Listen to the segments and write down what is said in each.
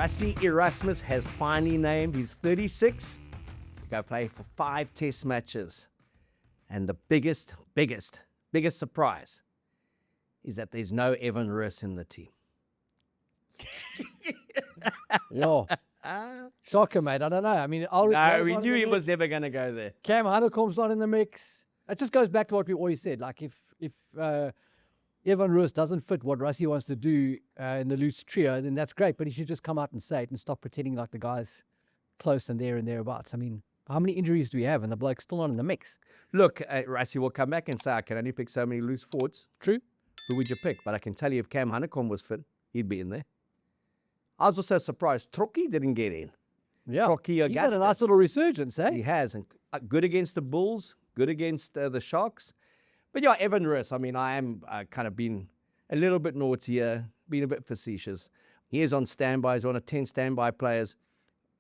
Rassie Erasmus has finally named his 36 to go play for 5 test matches. And the biggest surprise is that there's no Evan Roos in the team. Yo, shocker, mate. I don't know. I mean, no, we knew he was never going to go there. Cam Honeycomb's not in the mix. It just goes back to what we always said. Like, if Evan Roos doesn't fit what Rassie wants to do in the loose trio, then that's great. But he should just come out and say it and stop pretending like the guy's close and there and thereabouts. I mean, how many injuries do we have? And the bloke's still not in the mix. Look, Rassie will come back and say, I can only pick so many loose forwards. True. Who would you pick? But I can tell you, if Cam Honeycomb was fit, he'd be in there. I was also surprised Trocchi didn't get in. Yeah, Trocchi he's had a nice little resurgence, eh? He has. And good against the Bulls, good against the Sharks. But yeah, Evan Roos, I mean, I am kind of been a little bit naughtier, being a bit facetious. He is on standby. He's one of 10 standby players.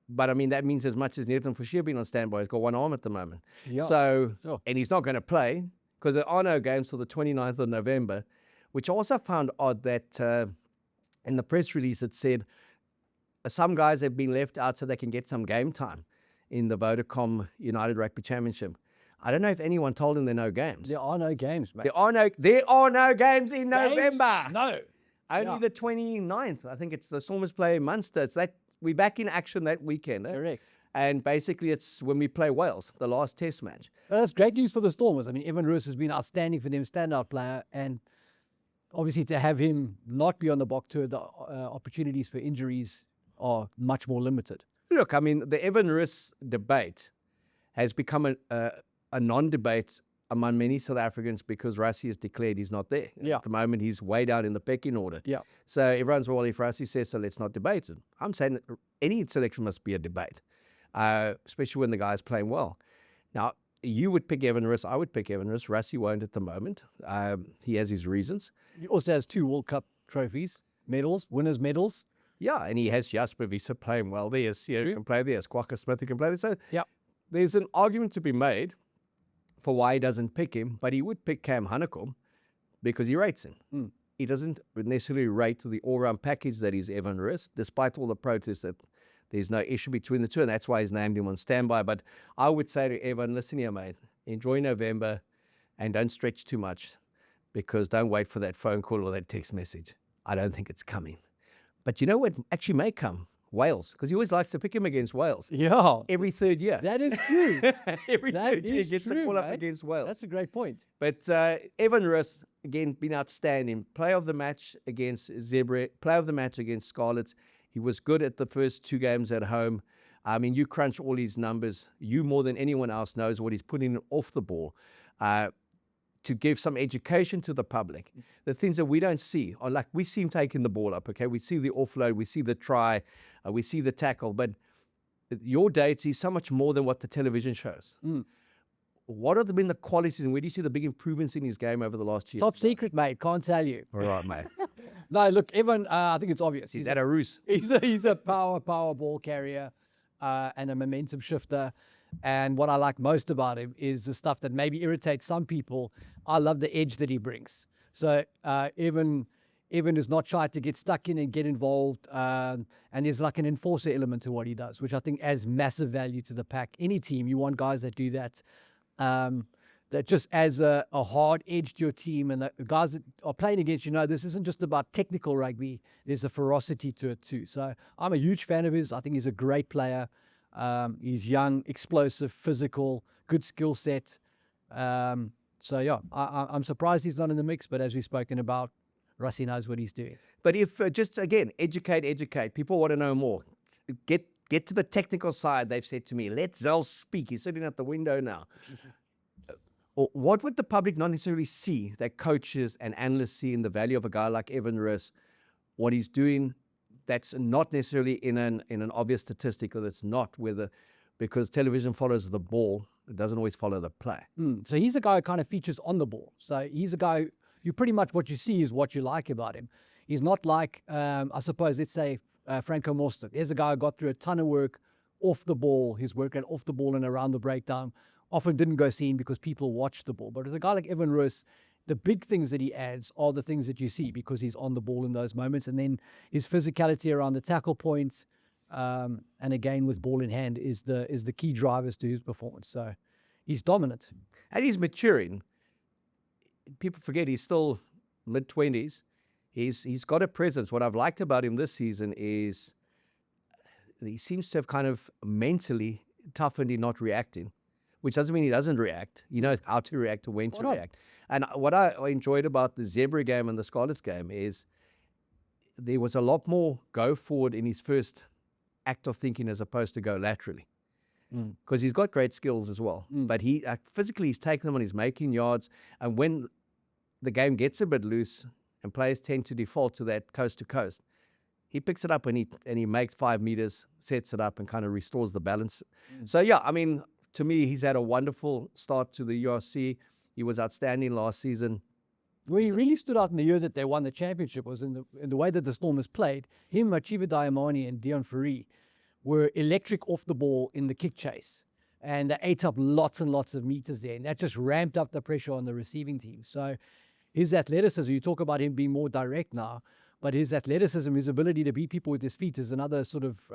But, I mean, that means as much as Nathan Forshire being on standby. He's got one arm at the moment. Yeah. So, and he's not going to play because there are no games till the 29th of November, which I also found odd that in the press release it said some guys have been left out so they can get some game time in the Vodacom United Rugby Championship. I don't know if anyone told him there are no games. There are no games, mate. There are no games in November. No. Only the 29th. I think it's the Stormers play in Munster. It's that we're back in action that weekend. Correct. And basically it's when we play Wales, the last test match. Well, that's great news for the Stormers. I mean, Evan Roos has been outstanding for them, standout player, and obviously to have him not be on the Bok tour, the opportunities for injuries are much more limited. Look, I mean, the Evan Roos debate has become a non-debate among many South Africans because Rassie has declared he's not there. Yeah. At the moment, he's way down in the pecking order. Yeah. So everyone's, well, if Rassie says so, let's not debate it. I'm saying any selection must be a debate, especially when the guy's playing well. Now, you would pick Evan Roos. I would pick Evan Roos. Rassie won't at the moment. He has his reasons. He also has 2 World Cup trophies, medals, winners' medals. Yeah, and he has Jasper Wiese playing well. There's who can play there. There's Kwagga Smith who can play there. So there's an argument to be made for why he doesn't pick him, but he would pick Cam Honeycomb because he rates him. He doesn't necessarily rate the all-round package that is Evan Roos, despite all the protests that there's no issue between the two, and that's why he's named him on standby. But I would say to Evan, listen here, mate, enjoy November and don't stretch too much because don't wait for that phone call or that text message. I don't think it's coming. But you know what actually may come? Wales, because he always likes to pick him against Wales. Yeah. Every third year. That is true. Every third year he gets to call up against Wales. That's a great point. But Evan Roos, again, been outstanding. Player of the match against Zebra, player of the match against Scarlets. He was good at the first 2 games at home. I mean, you crunch all his numbers. You more than anyone else knows what he's putting off the ball. To give some education to the public. The things that we don't see are like, we see him taking the ball up, okay? We see the offload, we see the try, we see the tackle, but your data is so much more than what the television shows. What have been the qualities and where do you see the big improvements in his game over the last year? Top secret, mate. Can't tell you. All right, mate. No, look, Evan, I think it's obvious. He's at a Roos. He's a power ball carrier and a momentum shifter. And what I like most about him is the stuff that maybe irritates some people. I love the edge that he brings. So Evan is not shy to get stuck in and get involved. And there's like an enforcer element to what he does, which I think adds massive value to the pack. Any team, you want guys that do that. That just adds a hard edge to your team. And the guys that are playing against, this isn't just about technical rugby. There's a ferocity to it too. So I'm a huge fan of his. I think he's a great player. He's young, explosive, physical, good skill set. So, yeah, I'm surprised he's not in the mix, but as we've spoken about, Rassie knows what he's doing. But if, just again, educate. People want to know more. Get to the technical side, they've said to me. Let Zels speak. He's sitting at the window now. What would the public not necessarily see that coaches and analysts see in the value of a guy like Evan Roos, what he's doing that's not necessarily in an obvious statistic, or that's not because television follows the ball, it doesn't always follow the play. So he's a guy who kind of features on the ball. So he's a guy, you pretty much what you see is what you like about him. He's not like, I suppose, let's say Francois Munster. There's a guy who got through a ton of work off the ball. His work rate off the ball and around the breakdown often didn't go seen because people watched the ball. But with a guy like Evan Roos, the big things that he adds are the things that you see because he's on the ball in those moments. And then his physicality around the tackle points, and again with ball in hand is the key drivers to his performance. So he's dominant. And he's maturing. People forget he's still mid-20s. He's got a presence. What I've liked about him this season is he seems to have kind of mentally toughened in not reacting, which doesn't mean he doesn't react. He knows how to react and when to react. And what I enjoyed about the Zebra game and the Scarlets game is there was a lot more go forward in his first act of thinking as opposed to go laterally. Because he's got great skills as well. But he physically, he's taking them and he's making yards. And when the game gets a bit loose and players tend to default to that coast to coast, he picks it up and he makes 5 meters, sets it up and kind of restores the balance. So, yeah, I mean, to me, he's had a wonderful start to the URC. He was outstanding last season. Where he really stood out in the year that they won the championship was in the way that the Stormers played. Him, Machiva Diamani and Dion Fourie were electric off the ball in the kick chase. And they ate up lots and lots of meters there. And that just ramped up the pressure on the receiving team. So his athleticism, you talk about him being more direct now, but his athleticism, his ability to beat people with his feet is another sort of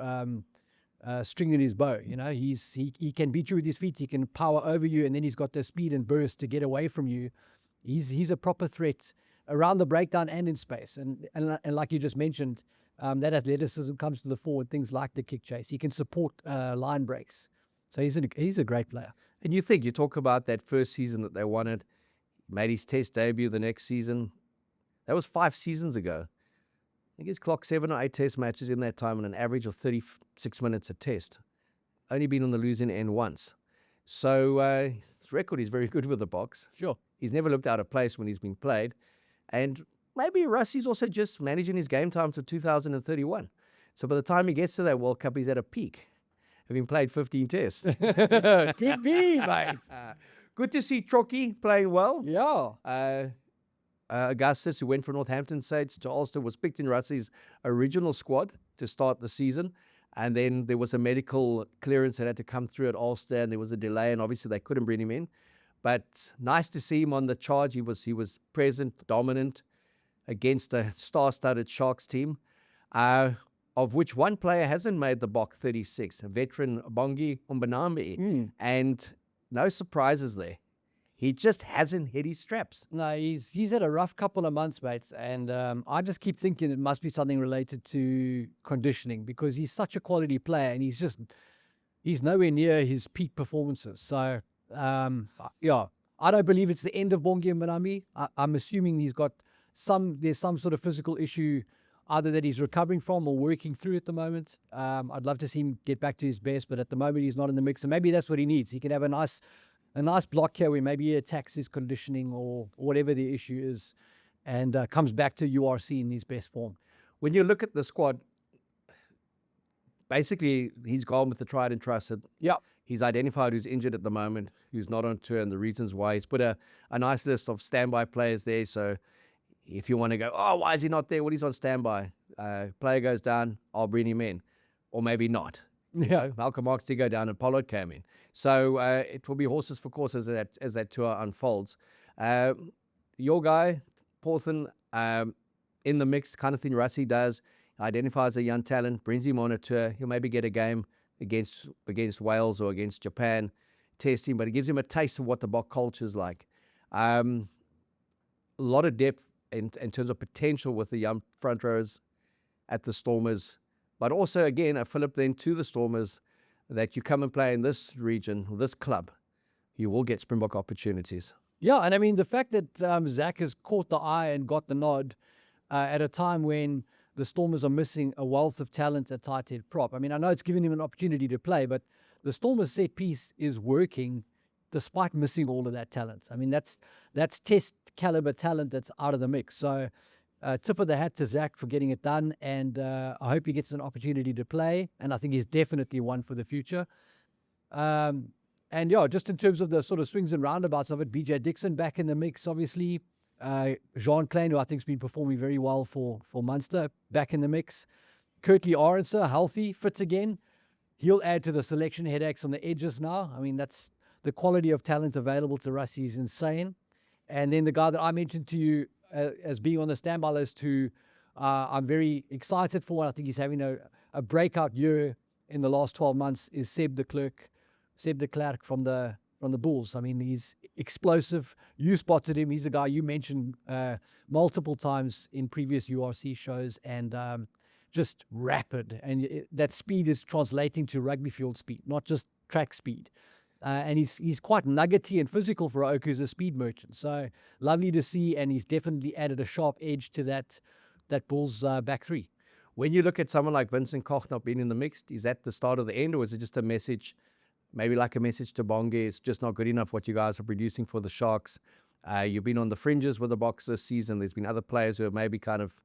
string in his bow. You know, he can beat you with his feet. He can power over you. And then he's got the speed and burst to get away from you. He's a proper threat around the breakdown and in space. And like you just mentioned, that athleticism comes to the fore with things like the kick chase. He can support line breaks. So he's a great player. And you talk about that first season that they won it, made his test debut the next season. That was 5 seasons ago. I think he's clocked 7 or 8 test matches in that time and an average of 36 minutes a test. Only been on the losing end once. So his record is very good with the box. Sure. He's never looked out of place when he's been played. And maybe Rusty's also just managing his game time to 2031. So by the time he gets to that World Cup, he's at a peak, having played 15 tests. Could be, mate. Good to see Trocky playing well. Yeah. Augustus, who went from Northampton Saints to Ulster, was picked in Rusty's original squad to start the season. And then there was a medical clearance that had to come through at Ulster, and there was a delay, and obviously they couldn't bring him in. But nice to see him on the charge. He was present, dominant against a star-studded Sharks team, of which one player hasn't made the Bok 36, a veteran Bongi Umbanambi. And no surprises there. He just hasn't hit his straps. No, he's had a rough couple of months, mates. And I just keep thinking it must be something related to conditioning because he's such a quality player and he's nowhere near his peak performances. So, yeah, I don't believe it's the end of Bongi Mbanambi. I'm assuming there's some sort of physical issue either that he's recovering from or working through at the moment. I'd love to see him get back to his best, but at the moment he's not in the mix. And maybe that's what he needs. He can have a nice block here where maybe he attacks his conditioning or whatever the issue is and comes back to URC in his best form. When you look at the squad, basically he's gone with the tried and trusted. Yeah. He's identified who's injured at the moment, who's not on tour, and the reasons why. He's put a nice list of standby players there. So if you want to go, oh, why is he not there? Well, he's on standby. Player goes down, I'll bring him in. Or maybe not. Yeah. You know, Malcolm Marx did go down and Pollard came in. So it will be horses for courses as that tour unfolds. Your guy, Porthen, in the mix, kind of thing Rassie does, identifies a young talent, brings him on a tour. He'll maybe get a game against Wales or against Japan, test him, but it gives him a taste of what the Bok culture is like. A lot of depth in terms of potential with the young front rows at the Stormers, but also, again, a fillip then to the Stormers that you come and play in this region, this club, you will get Springbok opportunities. Yeah, and I mean, the fact that Zach has caught the eye and got the nod at a time when the Stormers are missing a wealth of talent at tight head prop. I mean, I know it's given him an opportunity to play, but the Stormers set piece is working despite missing all of that talent. I mean, that's test caliber talent that's out of the mix. So tip of the hat to Zach for getting it done, and I hope he gets an opportunity to play, and I think he's definitely one for the future. And yeah, just in terms of the sort of swings and roundabouts of it, BJ Dixon back in the mix, obviously. Jean Klein, who I think has been performing very well for Munster, back in the mix. Kurtley Arendse, healthy, fits again. He'll add to the selection headaches on the edges now. I mean, that's the quality of talent available to Rassie is insane. And then the guy that I mentioned to you as being on the standby list, who I'm very excited for, and I think he's having a breakout year in the last 12 months is Seb de Klerk from the Bulls. I mean, he's explosive. You spotted him. He's a guy you mentioned multiple times in previous URC shows, and just rapid. And that speed is translating to rugby field speed, not just track speed. And he's quite nuggety and physical for Oak, who's a speed merchant. So lovely to see, and he's definitely added a sharp edge to that Bulls back three. When you look at someone like Vincent Koch not being in the mix, is that the start of the end, or is it just a message, maybe like a message to Bonge, it's just not good enough what you guys are producing for the Sharks? You've been on the fringes with the Boks this season. There's been other players who have maybe kind of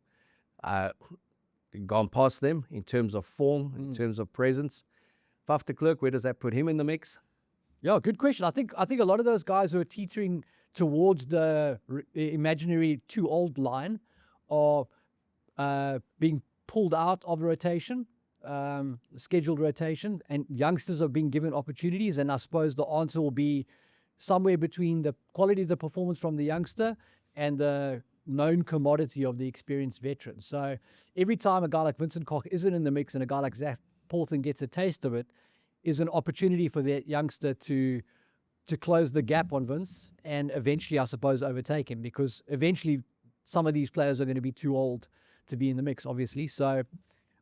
gone past them in terms of form, in terms of presence. Faf de Klerk, where does that put him in the mix? Yeah, good question. I think a lot of those guys who are teetering towards the imaginary too old line are being pulled out of rotation, scheduled rotation, and youngsters are being given opportunities. And I suppose the answer will be somewhere between the quality of the performance from the youngster and the known commodity of the experienced veteran. So every time a guy like Vincent Koch isn't in the mix and a guy like Zach Paulton gets a taste of it, is an opportunity for that youngster to close the gap on Vince and eventually, I suppose, overtake him, because eventually some of these players are going to be too old to be in the mix, obviously. So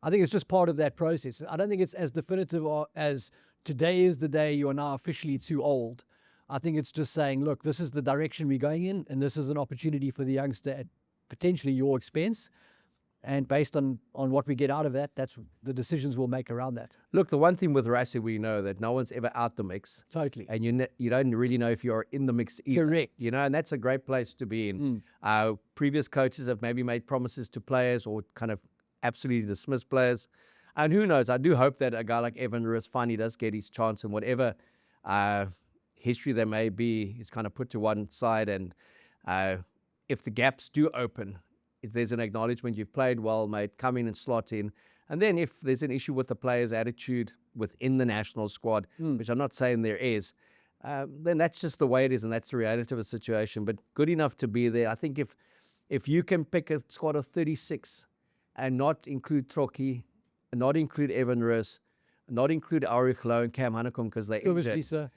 I think it's just part of that process. I don't think it's as definitive as today is the day you are now officially too old. I think it's just saying, look, this is the direction we're going in, and this is an opportunity for the youngster at potentially your expense. And based on what we get out of that, that's the decisions we'll make around that. Look, the one thing with Rassie, we know that no one's ever out the mix. Totally. And you don't really know if you're in the mix either. Correct. You know, and that's a great place to be in. Previous coaches have maybe made promises to players or kind of absolutely dismissed players. And who knows, I do hope that a guy like Evan Roos finally does get his chance, and whatever history there may be is kind of put to one side. And if the gaps do open, if there's an acknowledgement you've played well, mate, come in and slot in. And then if there's an issue with the player's attitude within the national squad, which I'm not saying there is, then that's just the way it is, and that's the reality of the situation. But good enough to be there. I think if you can pick a squad of 36 and not include Troki, not include Evan Roos, not include Aurich Low and Cam Hanekom because they're injured,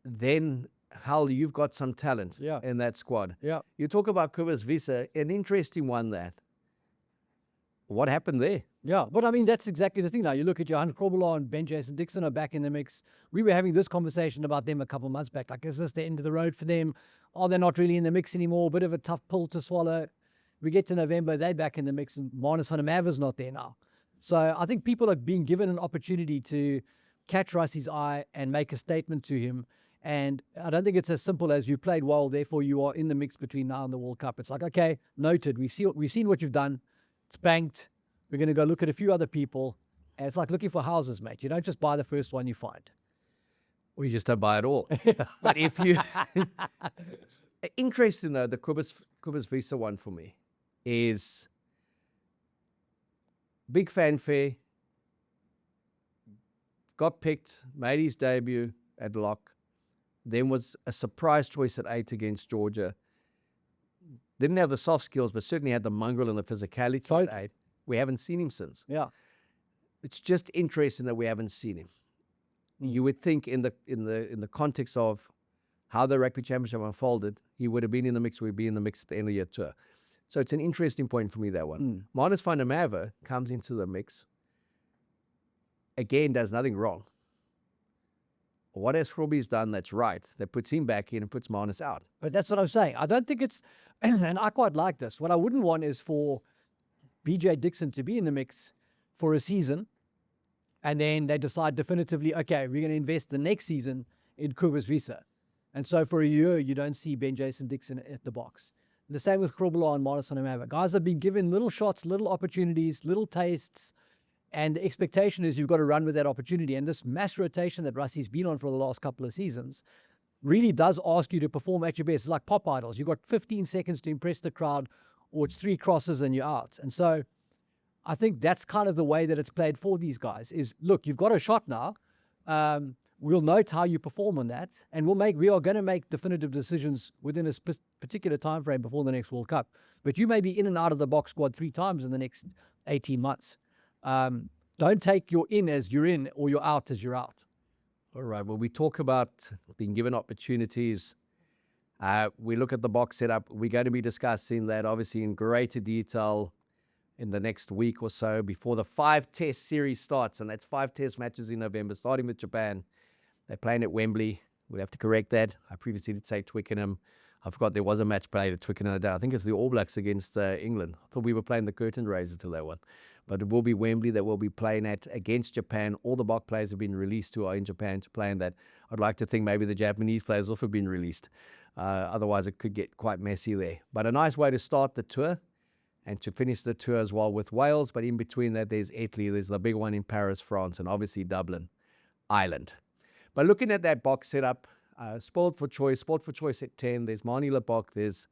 then hell, you've got some talent in that squad. Yeah. You talk about Kobus Wiese, an interesting one that. What happened there? Yeah, but I mean, that's exactly the thing now. You look at Johan Krobela and Ben Jason Dixon are back in the mix. We were having this conversation about them a couple of months back. Like, is this the end of the road for them? Are they not really in the mix anymore? Bit of a tough pill to swallow. We get to November, they're back in the mix, and Marnus van der Merwe's not there now. So I think people are being given an opportunity to catch Rassie's eye and make a statement to him. And I don't think it's as simple as you played well, therefore you are in the mix between now and the World Cup. It's like, okay, noted. We've seen what you've done. It's banked. We're going to go look at a few other people. And it's like looking for houses, mate. You don't just buy the first one you find. Or you just don't buy it all. But if you... Interesting, though, the Kobus Wiese one for me is big fanfare. Got picked, made his debut at lock. Then was a surprise choice at 8 against Georgia. Didn't have the soft skills, but certainly had the mongrel and the physicality at 8. We haven't seen him since. Yeah. It's just interesting that we haven't seen him. You would think in the context of how the rugby championship unfolded, he would have been in the mix, we'd be in the mix at the end of the year tour. So it's an interesting point for me, that one. Marnus van der Merwe comes into the mix. Again, does nothing wrong. What has Robbie's done that's right, that puts him back in and puts Marnus out? But that's what I'm saying. I don't think it's, and I quite like this. What I wouldn't want is for BJ Dixon to be in the mix for a season, and then they decide definitively, okay, we're going to invest the next season in Kobus Wiese. And so for a year, you don't see Ben Jason Dixon at the box. The same with Krobela and Marnus van der Merwe. Guys have been given little shots, little opportunities, little tastes, and the expectation is you've got to run with that opportunity. And this mass rotation that Rassie's been on for the last couple of seasons really does ask you to perform at your best. It's like pop idols. You've got 15 seconds to impress the crowd, or it's 3 crosses and you're out. And so I think that's kind of the way that it's played for these guys is, look, you've got a shot now. We'll note how you perform on that, and we are going to make definitive decisions within a particular time frame before the next World Cup. But you may be in and out of the box squad 3 times in the next 18 months. Don't take your in as you're in or your out as you're out. All right. Well, we talk about being given opportunities. We look at the box setup. We're going to be discussing that obviously in greater detail in the next week or so before the 5-test series starts. And that's 5 test matches in November, starting with Japan. They're playing at Wembley. We'll have to correct that. I previously did say Twickenham. I forgot there was a match played at Twickenham the day. I think it's the All Blacks against England. I thought we were playing the curtain raiser till that one. But it will be Wembley that we'll be playing at against Japan. All the Bok players have been released who are in Japan to play in that. I'd like to think maybe the Japanese players also have been released. Otherwise, it could get quite messy there. But a nice way to start the tour and to finish the tour as well with Wales. But in between that, there's Italy. There's the big one in Paris, France, and obviously Dublin, Ireland. But looking at that box setup, Sport for Choice at 10. There's Manie Lebok, there's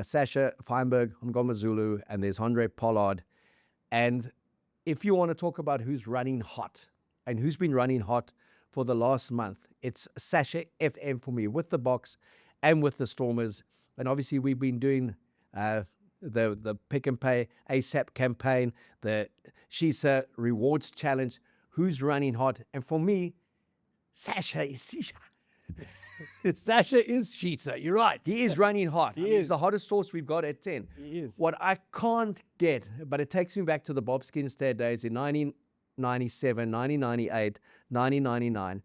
Sacha Feinberg-Mngomezulu, and there's Andre Pollard. And if you want to talk about who's running hot and who's been running hot for the last month, it's Sacha FM for me with the box and with the Stormers. And obviously we've been doing the Pick and Pay ASAP campaign, the Shisa Rewards Challenge, who's running hot. And for me, Sacha is Shisa. Sacha is Shisa. You're right. He is running hot. He's the hottest source we've got at 10. He is. What I can't get, but it takes me back to the Bob Skinstead days in 1997, 1998, 1999,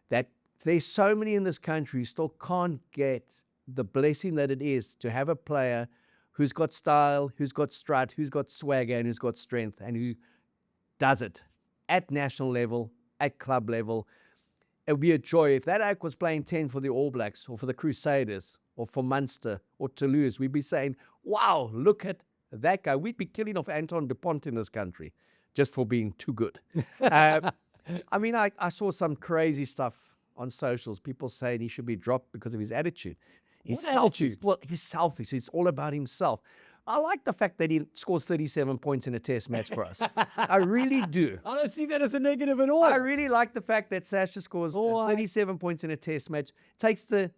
that there's so many in this country who still can't get the blessing that it is to have a player who's got style, who's got strut, who's got swagger, and who's got strength, and who does it at national level, at club level. It would be a joy if that Oak was playing 10 for the All Blacks or for the Crusaders or for Munster or Toulouse. We'd be saying, wow, look at that guy. We'd be killing off Anton DuPont in this country just for being too good. I mean, I saw some crazy stuff on socials. People saying he should be dropped because of his attitude. His selfish. Well, he's selfish. It's all about himself. I like the fact that he scores 37 points in a test match for us. I really do. I don't see that as a negative at all. I really like the fact that Sacha scores 37 points in a test match, takes the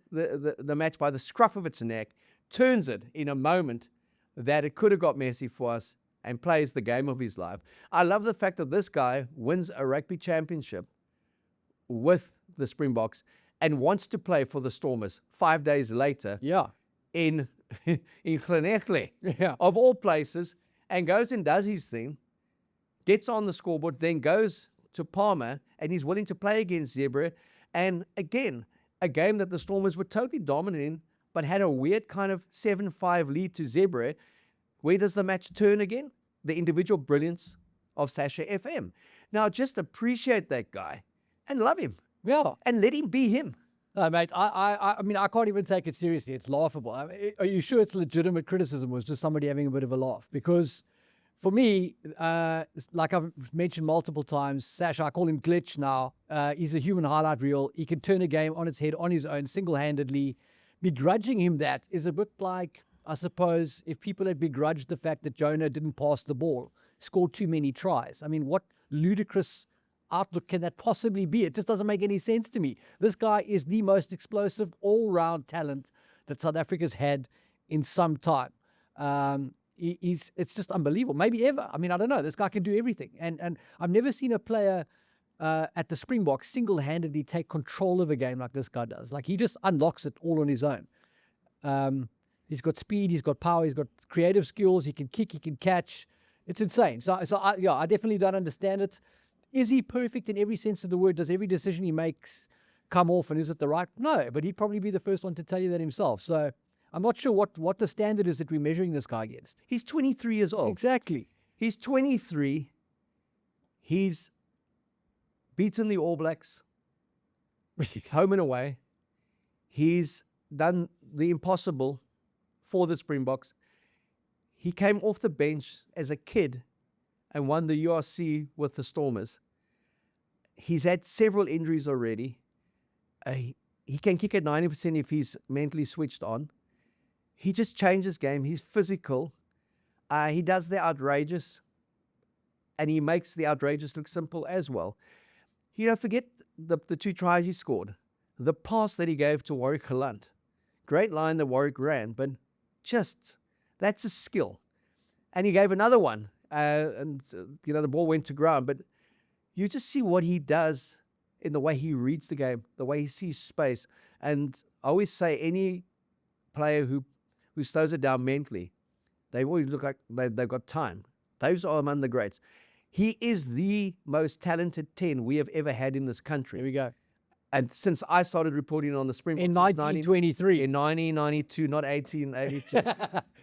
match by the scruff of its neck, turns it in a moment that it could have got messy for us, and plays the game of his life. I love the fact that this guy wins a rugby championship with the Springboks and wants to play for the Stormers 5 days later. Yeah. In Leinster, of all places, and goes and does his thing, gets on the scoreboard, then goes to Parma, and he's willing to play against Zebra. And again, a game that the Stormers were totally dominant in, but had a weird kind of 7-5 lead to Zebra. Where does the match turn again? The individual brilliance of Sacha FM. Now, just appreciate that guy and love him. Yeah. And let him be him. No, mate, I mean, I can't even take it seriously. It's laughable. I mean, are you sure it's legitimate criticism or was just somebody having a bit of a laugh? Because for me, like I've mentioned multiple times, Sacha, I call him Glitch now. He's a human highlight reel. He can turn a game on its head on his own, single-handedly. Begrudging him that is a bit like, I suppose, if people had begrudged the fact that Jonah didn't pass the ball, scored too many tries. I mean, what ludicrous outlook can that possibly be? It just doesn't make any sense to me. This guy is the most explosive all-round talent that South Africa's had in some time. It's just unbelievable. Maybe ever. I mean, I don't know. This guy can do everything. And I've never seen a player at the Springboks single-handedly take control of a game like this guy does. Like, he just unlocks it all on his own. He's got speed, he's got power, he's got creative skills, he can kick, he can catch. It's insane. So I definitely don't understand it. Is he perfect in every sense of the word? Does every decision he makes come off, and is it the right? No, but he'd probably be the first one to tell you that himself. So I'm not sure what the standard is that we're measuring this guy against. He's 23 years old. Exactly. He's 23. He's beaten the All Blacks home and away. He's done the impossible for the Springboks. He came off the bench as a kid and won the URC with the Stormers. He's had several injuries already. He can kick at 90% if he's mentally switched on. He just changes game. He's physical. He does the outrageous, and he makes the outrageous look simple as well. You know, forget the 2 tries he scored. The pass that he gave to Warwick Gelant. Great line that Warwick ran, but just, that's a skill. And he gave another one and the ball went to ground. But you just see what he does in the way he reads the game, the way he sees space. And I always say any player who slows it down mentally, they always look like they've got time. Those are among the greats. He is the most talented 10 we have ever had in this country. Here we go. And since I started reporting on the Springboks In 1923. in 1992, not 1882,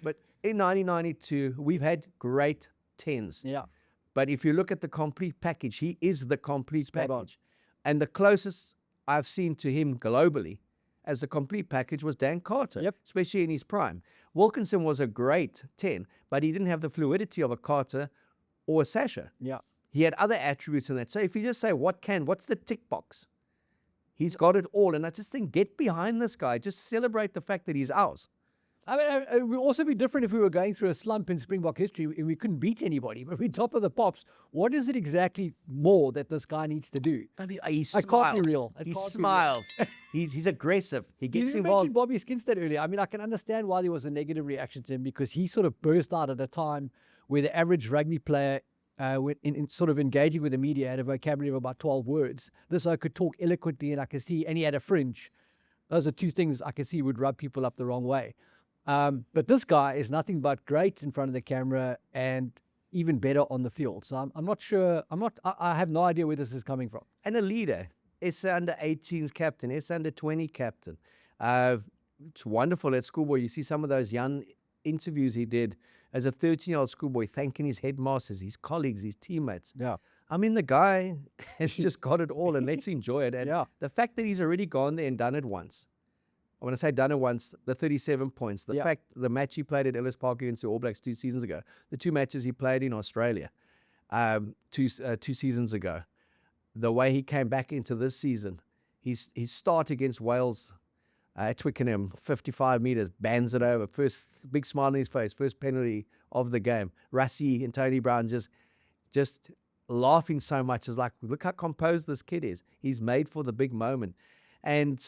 but in 1992, we've had great 10s. Yeah. But if you look at the complete package, he is the complete package. And the closest I've seen to him globally as a complete package was Dan Carter, especially in his prime. Wilkinson was a great 10, but he didn't have the fluidity of a Carter or a Sacha. Yeah. He had other attributes in that. So if you just say, what's the tick box? He's got it all. And I just think, get behind this guy. Just celebrate the fact that he's ours. I mean, it would also be different if we were going through a slump in Springbok history and we couldn't beat anybody. But we're top of the pops. What is it exactly more that this guy needs to do? I mean, he smiles. Can't be real. He smiles. He's aggressive. He gets you involved. mentioned Bobby Skinstead earlier. I mean, I can understand why there was a negative reaction to him because he sort of burst out at a time where the average rugby player, in sort of engaging with the media, had a vocabulary of about 12 words. This I could talk eloquently, and I could see, and he had a fringe. Those are two things I could see would rub people up the wrong way. But this guy is nothing but great in front of the camera and even better on the field. So I'm not sure. I have no idea where this is coming from. And a leader. It's under 18s captain. It's under 20 captain. It's wonderful at schoolboy. You see some of those young interviews he did as a 13-year-old schoolboy, thanking his headmasters, his colleagues, his teammates. Yeah. I mean, the guy has just got it all, and let's enjoy it. And the fact that he's already gone there and done it once. I want to say done it once, the 37 points, the fact, the match he played at Ellis Park against the All Blacks 2 seasons ago, the 2 matches he played in Australia 2 seasons ago, the way he came back into this season, his start against Wales at Twickenham, 55 metres, bands it over, first big smile on his face, first penalty of the game. Rassie and Tony Brown just laughing so much. It's like, look how composed this kid is. He's made for the big moment. And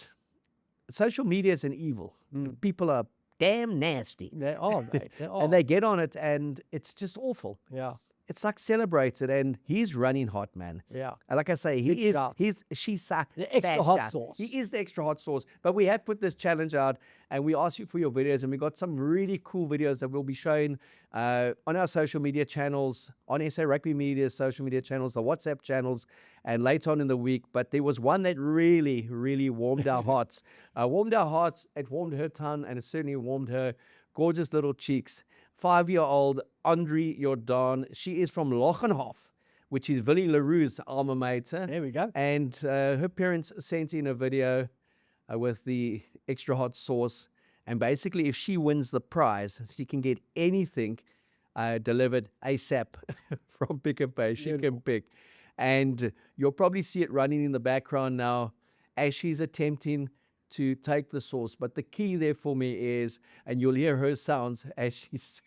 social media is an evil. People are damn nasty. They are, mate. They are. And they get on it, and it's just awful. Yeah. It's like celebrated, and he's running hot, man. Yeah. And like I say, he's Shisa. The extra hot sauce. He is the extra hot sauce. But we have put this challenge out, and we asked you for your videos, and we got some really cool videos that we'll be showing on our social media channels, on SA Rugby Media's social media channels, the WhatsApp channels, and later on in the week. But there was one that really, really warmed our hearts. It warmed her tongue, and it certainly warmed her gorgeous little cheeks. 5-year-old Andre Jordan. She is from Lochenhof, which is Willie LaRue's alma mater. There we go. And her parents sent in a video with the extra hot sauce. And basically, if she wins the prize, she can get anything delivered ASAP from Pick n Pay. She can pick. And you'll probably see it running in the background now as she's attempting to take the sauce. But the key there for me is, and you'll hear her sounds as she says,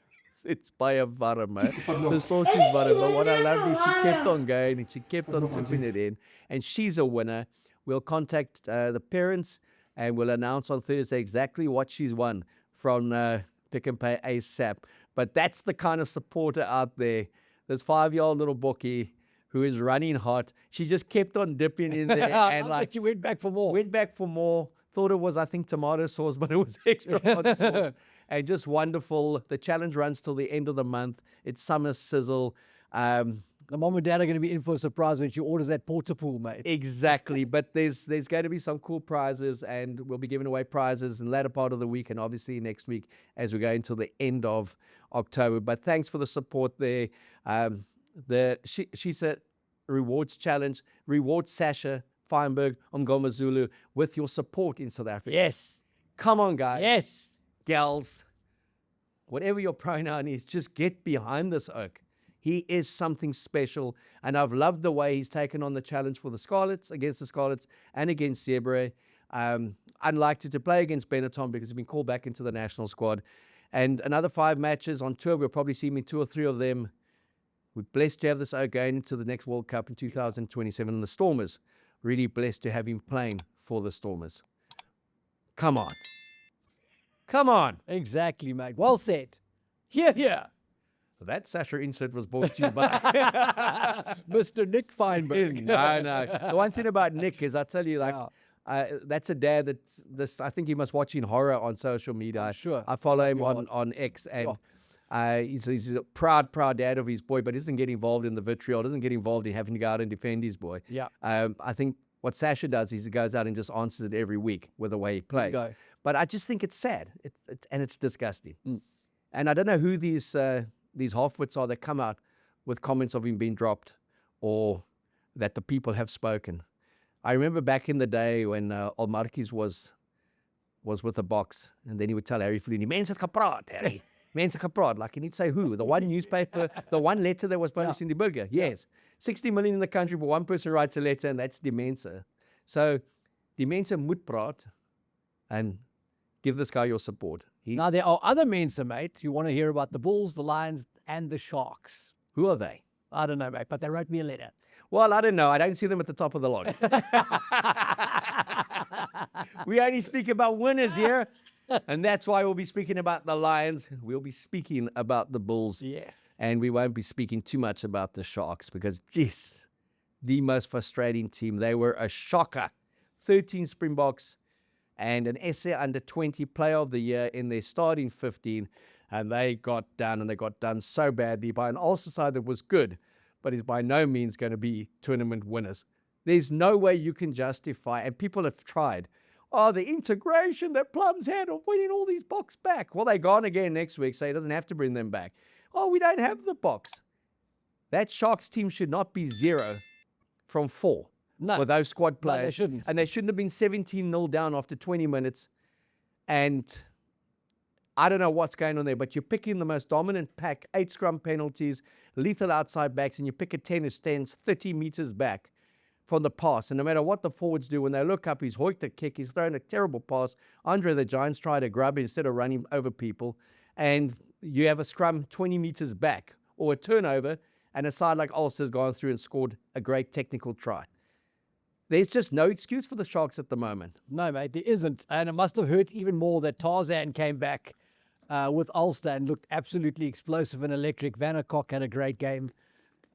it's by a warm. The sauce is warm. But what I love is she kept on going and she kept on tipping it in. And she's a winner. We'll contact the parents and we'll announce on Thursday exactly what she's won from Pick n Pay ASAP. But that's the kind of supporter out there. This 5-year-old little bookie who is running hot. She just kept on dipping in there. And like she went back for more. Thought it was, I think, tomato sauce, but it was extra hot sauce. And just wonderful. The challenge runs till the end of the month. It's summer sizzle. The mom and dad are going to be in for a surprise when she orders that porta pool, mate. Exactly. But there's going to be some cool prizes, and we'll be giving away prizes in the latter part of the week and obviously next week as we go until the end of October. But thanks for the support there. The Shisa Rewards Challenge rewards Sacha Feinberg-Mngomezulu with your support in South Africa. Yes. Come on, guys. Yes. Gals. Whatever your pronoun is, just get behind this oak. He is something special, and I've loved the way he's taken on the challenge for the Scarlets, against the Scarlets, and against Zebra. Unlikely to play against Benetton because he's been called back into the national squad. And another 5 matches on tour. We'll probably see him in 2 or 3 of them. We're blessed to have this oak going into the next World Cup in 2027. And the Stormers, really blessed to have him playing for the Stormers. Come on. Come on. Exactly, mate. Well said. Here. That Sacha insert was brought to you by Mr. Nick Feinberg. No. The one thing about Nick is, I tell you, like, that's a dad I think he must watch in horror on social media. I'm sure. I follow him on X, and he's a proud dad of his boy, but doesn't get involved in the vitriol, doesn't get involved in having to go out and defend his boy. Yeah. I think what Sacha does is he goes out and just answers it every week with the way he plays. But I just think it's sad, it's disgusting. And I don't know who these halfwits are that come out with comments of him being dropped or that the people have spoken. I remember back in the day when Almarquez was with the box, and then he would tell Harry Flooney, "Mense het gepraat, Harry. Mense het gepraat." Like, he need to say who? The one newspaper, the one letter that was published in the Burger. Yes. 60 million in the country, but one person writes a letter, and that's die mense. So, die mense moet praat and give this guy your support. Now, there are other mense, mate. You want to hear about the Bulls, the Lions, and the Sharks. Who are they? I don't know, mate, but they wrote me a letter. Well, I don't know. I don't see them at the top of the log. We only speak about winners here, and that's why we'll be speaking about the Lions. We'll be speaking about the Bulls. Yes. And we won't be speaking too much about the Sharks because, geez, the most frustrating team. They were a shocker. 13 Springboks and an SA Under-20 Player of the Year in their starting 15, and they got done so badly by an Ulster side that was good, but is by no means going to be tournament winners. There's no way you can justify, and people have tried, the integration that Plum's had of winning all these Boks back. Well, they're gone again next week, so he doesn't have to bring them back. We don't have the Boks. That Sharks team should not be 0 from 4. No. With those squad players. No, they shouldn't. And they shouldn't have been 17-0 down after 20 minutes. And I don't know what's going on there, but you're picking the most dominant pack, 8 scrum penalties, lethal outside backs, and you pick a 10 who stands 30 meters back from the pass. And no matter what the forwards do, when they look up, he's hoiked a kick, he's thrown a terrible pass. Andre the Giant's tried to grab instead of running over people. And you have a scrum 20 meters back, or a turnover, and a side like Ulster's gone through and scored a great technical try. There's just no excuse for the Sharks at the moment. No, mate, there isn't. And it must have hurt even more that Tarzan came back with Ulster and looked absolutely explosive and electric. Van der Kok had a great game.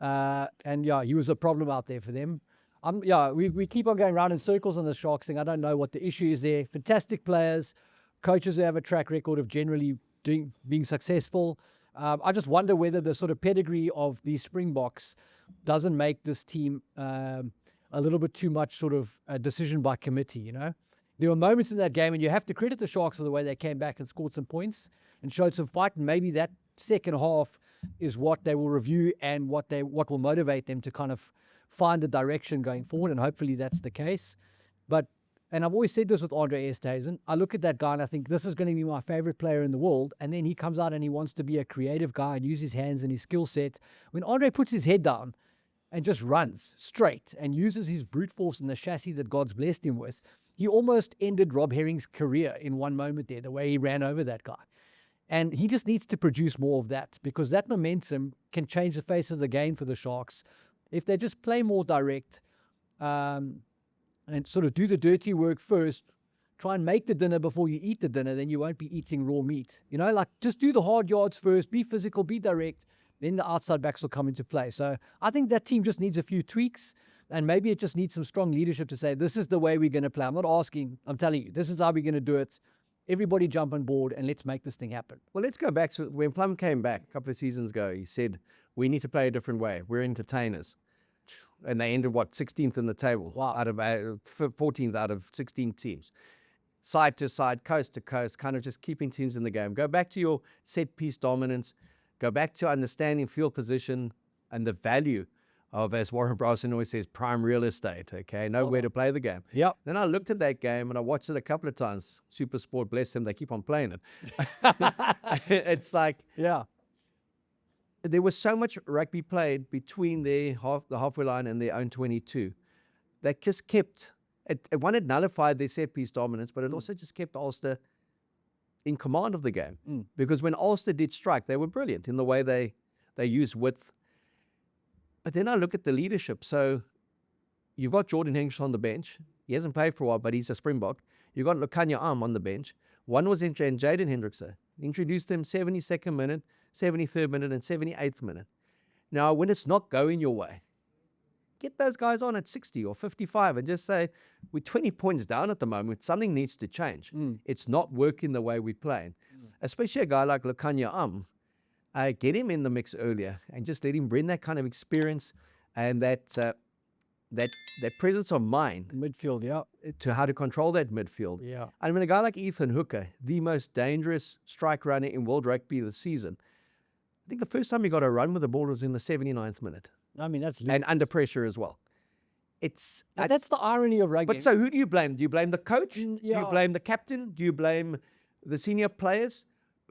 And he was a problem out there for them. We keep on going round in circles on the Sharks thing. I don't know what the issue is there. Fantastic players, coaches who have a track record of generally being successful. I just wonder whether the sort of pedigree of these Springboks doesn't make this team a little bit too much sort of a decision by committee, you know? There were moments in that game, and you have to credit the Sharks for the way they came back and scored some points and showed some fight, and maybe that second half is what they will review and what will motivate them to kind of find the direction going forward, and hopefully that's the case. And I've always said this with Andre Esterhuizen, I look at that guy and I think this is going to be my favorite player in the world, and then he comes out and he wants to be a creative guy and use his hands and his skill set. When Andre puts his head down and just runs straight and uses his brute force and the chassis that God's blessed him with, he almost ended Rob Herring's career in one moment there, the way he ran over that guy. And he just needs to produce more of that, because that momentum can change the face of the game for the Sharks. If they just play more direct and sort of do the dirty work first, try and make the dinner before you eat the dinner, then you won't be eating raw meat. You know, like, just do the hard yards first, be physical, be direct, then the outside backs will come into play. So I think that team just needs a few tweaks, and maybe it just needs some strong leadership to say, this is the way we're going to play. I'm not asking, I'm telling you, this is how we're going to do it. Everybody jump on board and let's make this thing happen. Well, let's go back to when Plum came back a couple of seasons ago. He said, we need to play a different way. We're entertainers. And they ended, 16th in the table? Wow. Out of 14th out of 16 teams. Side to side, coast to coast, kind of just keeping teams in the game. Go back to your set-piece dominance. Go back to understanding field position and the value of, as Warren Browson always says, prime real estate, okay? Know where to play the game. Yep. Then I looked at that game and I watched it a couple of times. Super Sport, bless them, they keep on playing it. It's like, yeah, there was so much rugby played between the halfway line and their own 22 that just kept, one, it nullified their set-piece dominance, but it also just kept Ulster in command of the game. Because when Ulster did strike, they were brilliant in the way they used width. But then I look at the leadership. So you've got Jordan Henderson on the bench. He hasn't played for a while, but he's a Springbok. You've got Lukanya Am on the bench. One was Jaden Hendrickson. Introduced him 72nd minute, 73rd minute and 78th minute. Now, when it's not going your way, get those guys on at 60 or 55 and just say, we're 20 points down at the moment. Something needs to change. It's not working the way we're playing. Especially a guy like Lukhanyo get him in the mix earlier and just let him bring that kind of experience and that presence of mind. Midfield, yeah. To how to control that midfield. Yeah. I mean, a guy like Ethan Hooker, the most dangerous strike runner in world rugby this season, I think the first time he got a run with the ball was in the 79th minute. I mean, that's... And under pressure as well. That's the irony of rugby. But so who do you blame? Do you blame the coach? Yeah. Do you blame the captain? Do you blame the senior players?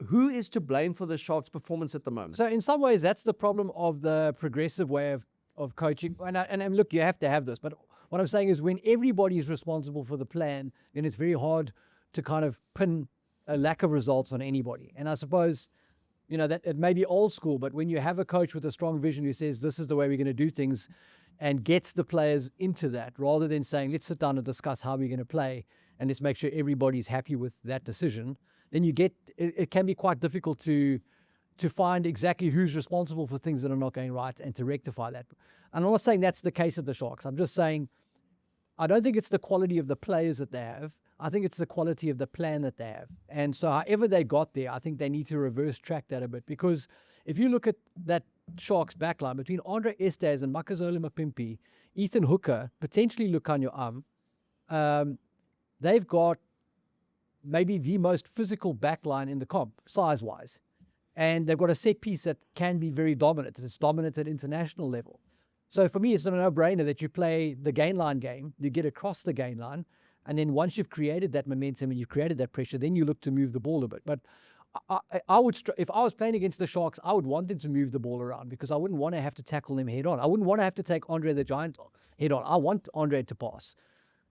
Who is to blame for the Sharks' performance at the moment? So in some ways, that's the problem of the progressive way of coaching. And look, you have to have this. But what I'm saying is when everybody is responsible for the plan, then it's very hard to kind of pin a lack of results on anybody. And I suppose, that it may be old school, but when you have a coach with a strong vision who says this is the way we're going to do things and gets the players into that, rather than saying, let's sit down and discuss how we're going to play and let's make sure everybody's happy with that decision, then it can be quite difficult to find exactly who's responsible for things that are not going right and to rectify that. And I'm not saying that's the case of the Sharks. I'm just saying I don't think it's the quality of the players that they have. I think it's the quality of the plan that they have. And so however they got there, I think they need to reverse track that a bit. Because if you look at that Sharks backline between Andre Estes and Makazole Mapimpi, Ethan Hooker, potentially Lukhanyo they've got maybe the most physical backline in the comp, size-wise. And they've got a set piece that can be very dominant. It's dominant at international level. So for me, it's a no-brainer that you play the gain line game, you get across the gain line, and then once you've created that momentum and you've created that pressure, then you look to move the ball a bit. But I would, if I was playing against the Sharks, I would want them to move the ball around because I wouldn't want to have to tackle them head on. I wouldn't want to have to take Andre the Giant head on. I want Andre to pass.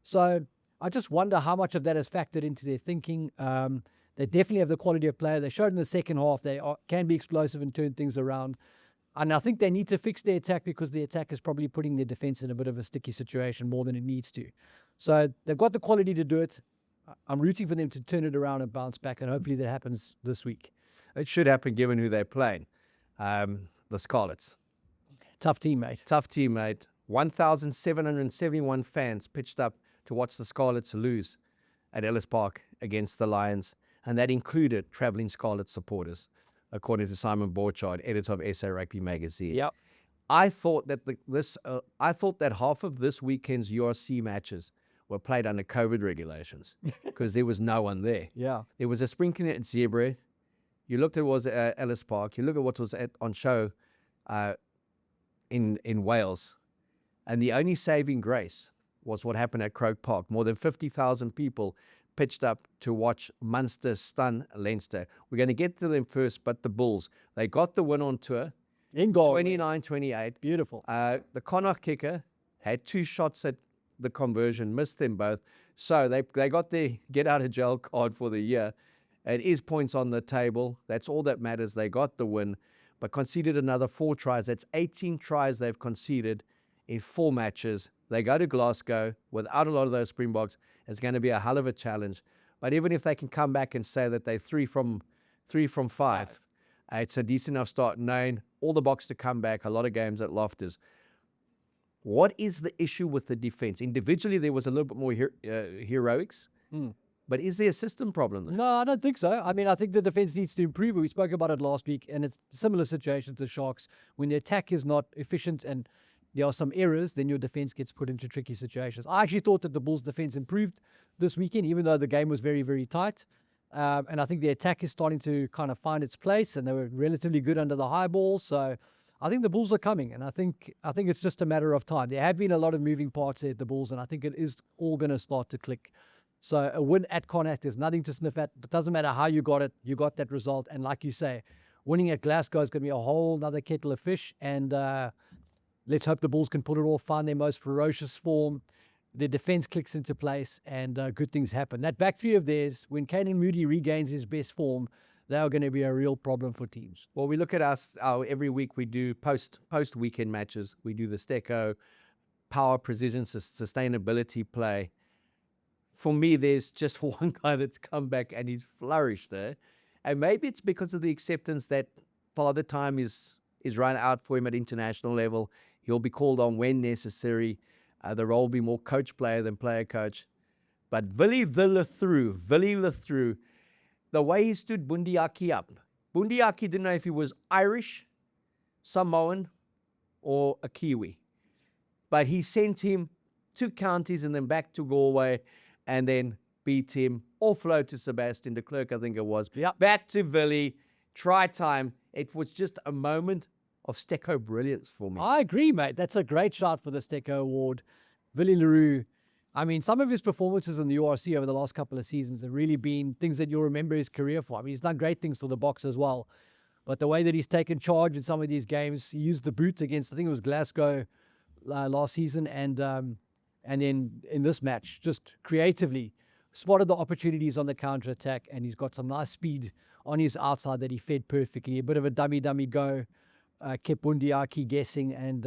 So I just wonder how much of that is factored into their thinking. They definitely have the quality of player. They showed in the second half they can be explosive and turn things around. And I think they need to fix their attack because the attack is probably putting their defense in a bit of a sticky situation more than it needs to. So they've got the quality to do it. I'm rooting for them to turn it around and bounce back, and hopefully that happens this week. It should happen given who they're playing. The Scarlets. Tough team, mate. Tough team, mate. 1,771 fans pitched up to watch the Scarlets lose at Ellis Park against the Lions, and that included travelling Scarlet supporters, according to Simon Borchard, editor of SA Rugby Magazine. Yep. I thought that half of this weekend's URC matches were played under COVID regulations because there was no one there. Yeah. There was a sprinkling at Zebra. You looked at what was at Ellis Park. You look at what was on show in Wales, and the only saving grace was what happened at Croke Park. More than 50,000 people pitched up to watch Munster stun Leinster. We're going to get to them first, but the Bulls, they got the win on tour. In goal. 29-28. Beautiful. The Connacht kicker had 2 shots at the conversion, missed them both. So they got their get-out-of-jail card for the year. It is points on the table. That's all that matters. They got the win, but conceded another 4 tries. That's 18 tries they've conceded in 4 matches. They go to Glasgow without a lot of those Springboks. It's going to be a hell of a challenge. But even if they can come back and say that they're 3 from 5, it's a decent enough start, knowing all the Boks to come back, a lot of games at Loftus. What is the issue with the defense? Individually, there was a little bit more heroics, but is there a system problem there? No, I don't think so. I mean, I think the defense needs to improve. We spoke about it last week, and it's a similar situation to the Sharks. When the attack is not efficient and there are some errors, then your defense gets put into tricky situations. I actually thought that the Bulls' defense improved this weekend, even though the game was very, very tight. And I think the attack is starting to kind of find its place, and they were relatively good under the high ball. So I think the Bulls are coming, and I think it's just a matter of time. There have been a lot of moving parts at the Bulls, and I think it is all going to start to click. So a win at Connacht, there's nothing to sniff at. It doesn't matter how you got it. You got that result. And like you say, winning at Glasgow is going to be a whole other kettle of fish. And let's hope the Bulls can pull it off, find their most ferocious form. Their defense clicks into place, and good things happen. That back three of theirs, when Caden Moody regains his best form, they are going to be a real problem for teams. Well, we look at every week we do post-weekend matches. We do the Steco, power, precision, sustainability play. For me, there's just one guy that's come back and he's flourished there. And maybe it's because of the acceptance that Father Time is run out for him at international level. He'll be called on when necessary. The role will be more coach player than player coach. But Willie Lethroux, the way he stood Bundiaki up. Bundiaki didn't know if he was Irish, Samoan, or a Kiwi. But he sent him 2 counties and then back to Galway and then beat him. Offload to Sebastian de Klerk, I think it was. Yep. Back to Willie. Try time. It was just a moment of Stecco brilliance for me. I agree, mate. That's a great shot for the Stecco Award. Willie Leroux. I mean, some of his performances in the URC over the last couple of seasons have really been things that you'll remember his career for. I mean, he's done great things for the Boks as well. But the way that he's taken charge in some of these games, he used the boot against, I think it was Glasgow last season, and then in this match, just creatively spotted the opportunities on the counter-attack, and he's got some nice speed on his outside that he fed perfectly. A bit of a dummy go, kept Bundiaki guessing, and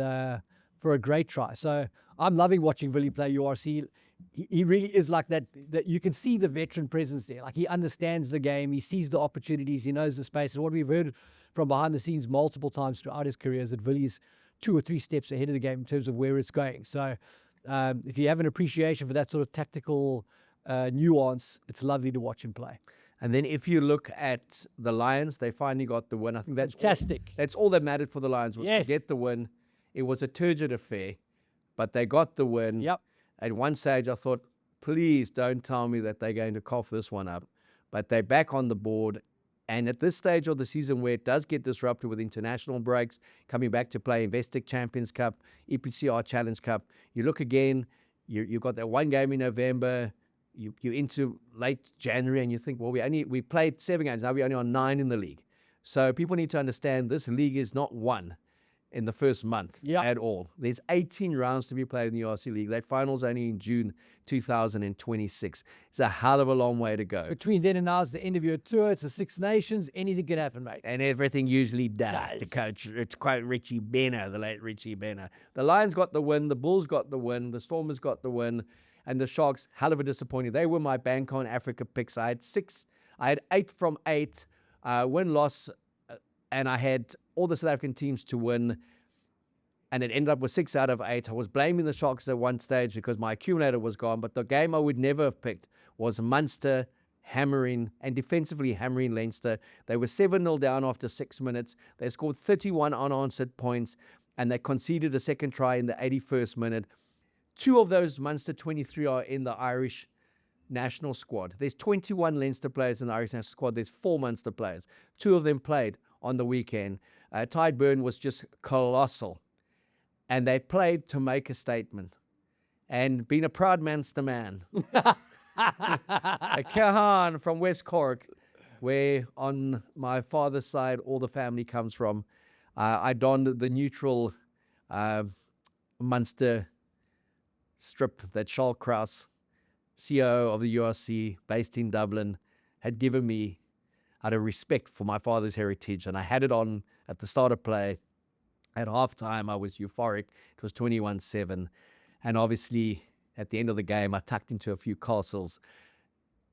for a great try. So I'm loving watching Willie play URC. He really is like that you can see the veteran presence there. Like, he understands the game, he sees the opportunities, he knows the space. And what we've heard from behind the scenes multiple times throughout his career is that Willie's 2 or 3 steps ahead of the game in terms of where it's going. So if you have an appreciation for that sort of tactical nuance, it's lovely to watch him play. And then if you look at the Lions, they finally got the win. I think that's fantastic. That's all that mattered for the Lions, was Yes. to get the win. It was a turgid affair, but they got the win. Yep. At one stage, I thought, please don't tell me that they're going to cough this one up. But they're back on the board. And at this stage of the season where it does get disrupted with international breaks, coming back to play Investec Champions Cup, EPCR Challenge Cup, you look again, you've got that one game in November, you're into late January, and you think, well, we played 7 games, now we're only on 9 in the league. So people need to understand this league is not won in the first month at all. There's 18 rounds to be played in the URC League. That final's only in June 2026. It's a hell of a long way to go. Between then and now is the end of your tour. It's the Six Nations. Anything can happen, mate. And everything usually does. To coach, it's quite Richie Benner, the late Richie Benner. The Lions got the win. The Bulls got the win. The Stormers got the win. And the Sharks, hell of a disappointing. They were my Bank on Africa picks. I had 8 from 8. Win-loss. And I had all the South African teams to win, and it ended up with 6 out of 8. I was blaming the Sharks at one stage because my accumulator was gone, but the game I would never have picked was Munster hammering and defensively hammering Leinster. They were 7-0 down after 6 minutes. They scored 31 unanswered points, and they conceded a second try in the 81st minute. 2 of those Munster 23 are in the Irish national squad. There's 21 Leinster players in the Irish national squad. There's 4 Munster players. 2 of them played on the weekend. Tide Burn was just colossal. And they played to make a statement. And being a proud Munster man, a Kahan from West Cork, where on my father's side all the family comes from, I donned the neutral Munster strip that Charles Kraus, CEO of the URC, based in Dublin, had given me out of respect for my father's heritage. And I had it on at the start of play. At halftime, I was euphoric. It was 21-7. And obviously, at the end of the game, I tucked into a few castles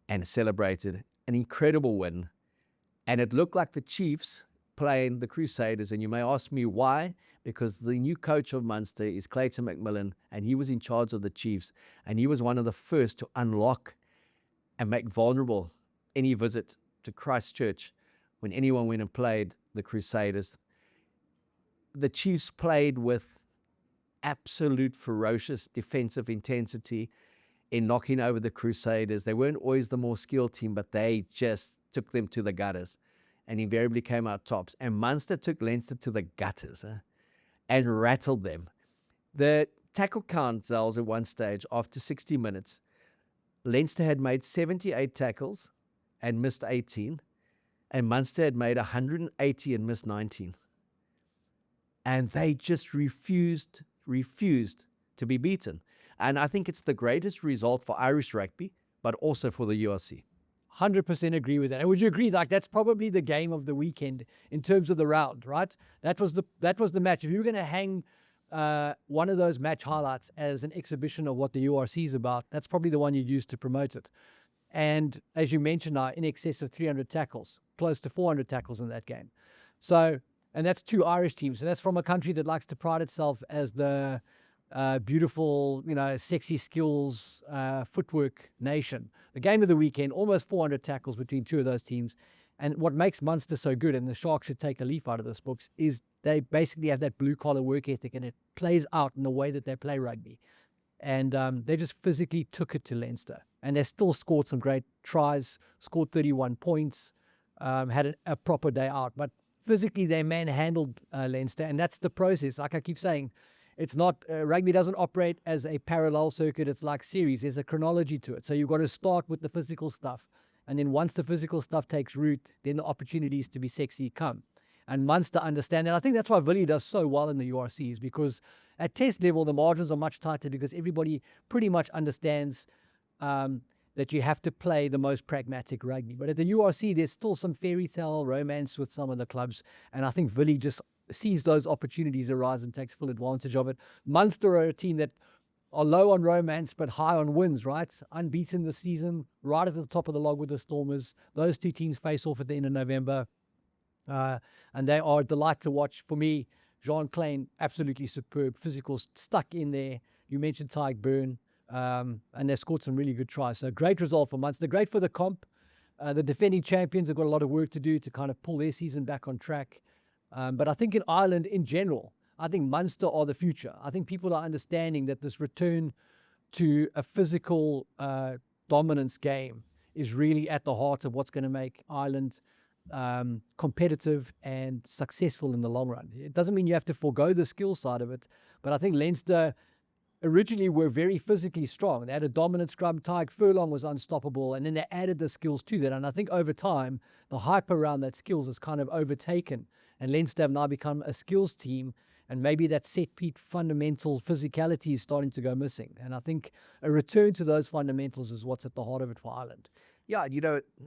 and celebrated an incredible win. And it looked like the Chiefs playing the Crusaders. And you may ask me why? Because the new coach of Munster is Clayton McMillan, and he was in charge of the Chiefs. And he was one of the first to unlock and make vulnerable any visit to Christchurch when anyone went and played the Crusaders. The Chiefs played with absolute ferocious defensive intensity in knocking over the Crusaders. They weren't always the more skilled team, but they just took them to the gutters and invariably came out tops. And Munster took Leinster to the gutters and rattled them. The tackle count, Zels, at one stage, after 60 minutes, Leinster had made 78 tackles and missed 18, and Munster had made 180 and missed 19. And they just refused to be beaten. And I think it's the greatest result for Irish rugby, but also for the URC. 100% agree with that. And would you agree, like, that's probably the game of the weekend in terms of the round, right? That was the match. If you were going to hang one of those match highlights as an exhibition of what the URC is about, that's probably the one you'd use to promote it. And as you mentioned, in excess of 300 tackles, close to 400 tackles in that game. So, and that's 2 Irish teams. So that's from a country that likes to pride itself as the beautiful, sexy skills, footwork nation. The game of the weekend, almost 400 tackles between 2 of those teams. And what makes Munster so good, and the Sharks should take a leaf out of this books, is they basically have that blue-collar work ethic, and it plays out in the way that they play rugby. And they just physically took it to Leinster. And they still scored some great tries, scored 31 points, had a proper day out. But physically, they manhandled Leinster, and that's the process. Like I keep saying, it's not, rugby doesn't operate as a parallel circuit. It's like series. There's a chronology to it. So you've got to start with the physical stuff. And then once the physical stuff takes root, then the opportunities to be sexy come. And Munster understand. And I think that's why Willie does so well in the URC, is because at test level, the margins are much tighter because everybody pretty much understands that you have to play the most pragmatic rugby. But at the URC, there's still some fairy tale romance with some of the clubs. And I think Willie just sees those opportunities arise and takes full advantage of it. Munster are a team that are low on romance but high on wins, right? Unbeaten this season, right at the top of the log with the Stormers. Those 2 teams face off at the end of November. And they are a delight to watch. For me, Jean Klein, absolutely superb. Physical, stuck in there. You mentioned Tyke Byrne. And they scored some really good tries. So great result for Munster. Great for the comp. The defending champions have got a lot of work to do to kind of pull their season back on track. But I think in Ireland in general, I think Munster are the future. I think people are understanding that this return to a physical dominance game is really at the heart of what's going to make Ireland competitive and successful in the long run. It doesn't mean you have to forego the skill side of it, but I think Leinster originally were very physically strong. They had a dominant scrum. Tyke Furlong was unstoppable, and then they added the skills to that. And I think over time, the hype around that skills has kind of overtaken, and Leinster have now become a skills team, and maybe that set-piece fundamental physicality is starting to go missing. And I think a return to those fundamentals is what's at the heart of it for Ireland. Yeah,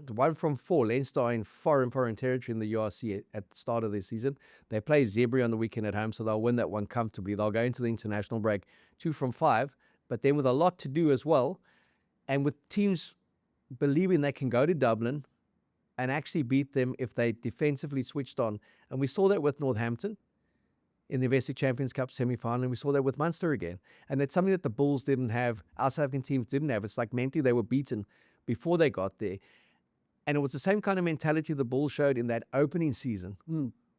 1 from 4, Leinster are in foreign territory in the URC at the start of their season. They play Zebra on the weekend at home, so they'll win that one comfortably. They'll go into the international break 2 from 5, but then with a lot to do as well, and with teams believing they can go to Dublin and actually beat them if they defensively switched on. And we saw that with Northampton in the Investi Champions Cup semi-final, and we saw that with Munster again. And it's something that the Bulls didn't have, our South African teams didn't have. It's like mentally they were beaten before they got there. And it was the same kind of mentality the Bulls showed in that opening season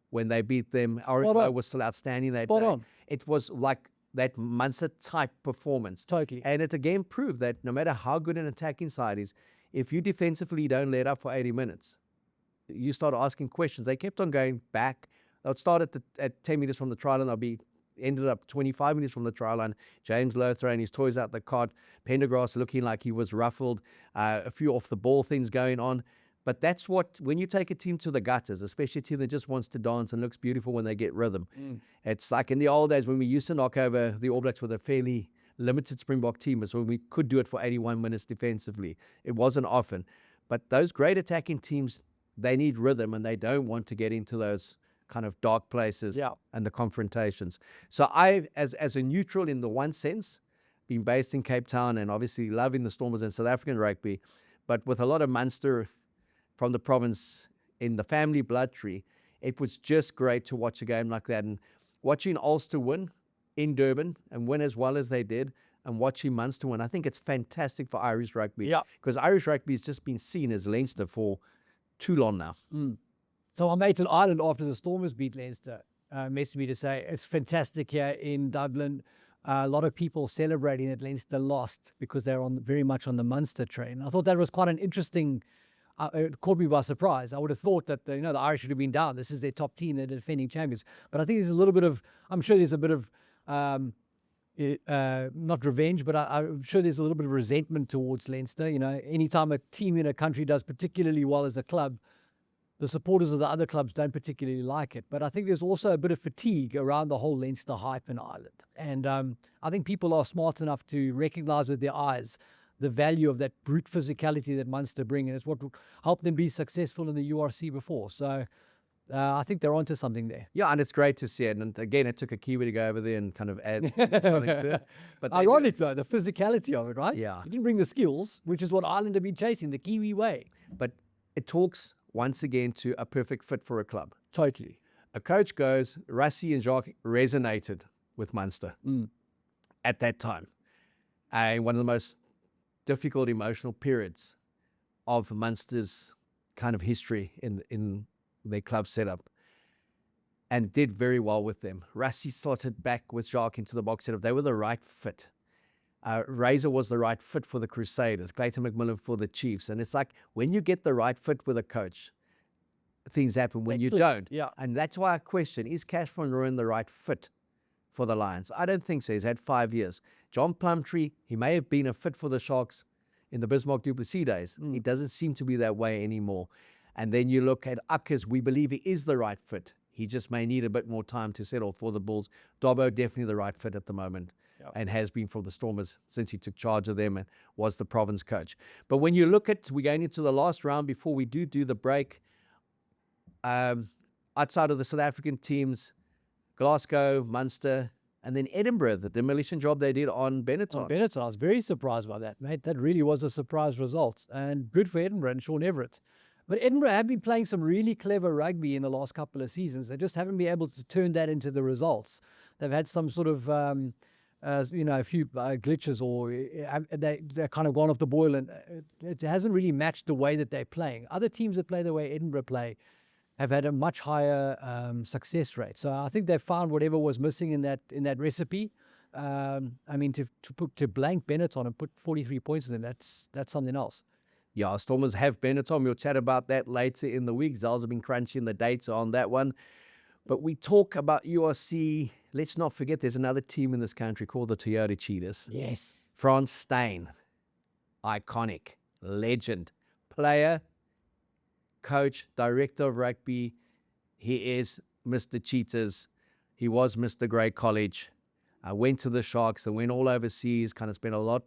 when they beat them. Orico was still outstanding that day. It was like that Munster-type performance. Totally. And it again proved that no matter how good an attacking side is, if you defensively don't let up for 80 minutes, you start asking questions. They kept on going back. They'll start at 10 meters from the try line. They'll ended up 25 minutes from the try line. James Lowe throwing his toys out the cot. Pendergrass looking like he was ruffled. A few off-the-ball things going on. But that's when you take a team to the gutters, especially a team that just wants to dance and looks beautiful when they get rhythm. It's like in the old days when we used to knock over the All Blacks with a fairly limited Springbok team. It's when we could do it for 81 minutes defensively. It wasn't often. But those great attacking teams, they need rhythm, and they don't want to get into those kind of dark places and the confrontations. So I, as a neutral in the one sense, being based in Cape Town and obviously loving the Stormers and South African rugby, but with a lot of Munster from the province in the family blood tree, it was just great to watch a game like that. And watching Ulster win in Durban and win as well as they did, and watching Munster win, I think it's fantastic for Irish rugby. Because Irish rugby has just been seen as Leinster for too long now. So our mate in Ireland, after the Stormers beat Leinster, messaged me to say it's fantastic here in Dublin. A lot of people celebrating that Leinster lost because they're very much on the Munster train. I thought that was quite an interesting. It caught me by surprise. I would have thought that the Irish should have been down. This is their top team, they're defending champions. But I think there's a little bit of. I'm sure there's a bit of. Not revenge, but I'm sure there's a little bit of resentment towards Leinster. Anytime a team in a country does particularly well as a club, the supporters of the other clubs don't particularly like it. But I think there's also a bit of fatigue around the whole Leinster hype in Ireland. And I think people are smart enough to recognise with their eyes the value of that brute physicality that Munster bring, and it's what helped them be successful in the URC before. So I think they're onto something there. Yeah, and it's great to see it. And again, it took a Kiwi to go over there and kind of add something to it. But ironic though, the physicality of it, right? Yeah. He didn't bring the skills, which is what Ireland have been chasing, the Kiwi way. But it talks once again to a perfect fit for a club. Totally. A coach goes, Rassie and Jacques resonated with Munster at that time. And one of the most difficult emotional periods of Munster's kind of history in their club setup, and did very well with them. Rassie slotted back with Jacques into the box setup. They were the right fit. Razor was the right fit for the Crusaders, Clayton McMillan for the Chiefs. And it's like, when you get the right fit with a coach, things happen. When you don't. Yeah. And that's why I question, is Cash van Rooyen the right fit for the Lions? I don't think so. He's had 5 years. John Plumtree, he may have been a fit for the Sharks in the Bismarck du Plessis days. He doesn't seem to be that way anymore. And then you look at Uckers, we believe he is the right fit. He just may need a bit more time to settle for the Bulls. Dobbo, definitely the right fit at the moment, and has been for the Stormers since he took charge of them and was the province coach. But when you look at, we're going into the last round before we do the break, outside of the South African teams, Glasgow, Munster, and then Edinburgh, the demolition job they did on Benetton. Benetton, I was very surprised by that, mate. That really was a surprise result. And good for Edinburgh and Sean Everett. But Edinburgh have been playing some really clever rugby in the last couple of seasons. They just haven't been able to turn that into the results. They've had some sort of, a few glitches, or they're kind of gone off the boil, and it hasn't really matched the way that they're playing. Other teams that play the way Edinburgh play have had a much higher success rate. So I think they found whatever was missing in that recipe. I mean, to blank Benetton and put 43 points in them, that's something else. Yeah, Stormers have Benetton. We'll chat about that later in the week. Zels have been crunching the data on that one. But we talk about URC. Let's not forget there's another team in this country called the Toyota Cheetahs. Yes. Francois Steyn, iconic, legend, player, coach, director of rugby. He is Mr. Cheetahs. He was Mr. Grey College. Went to the Sharks and went all overseas, kind of spent a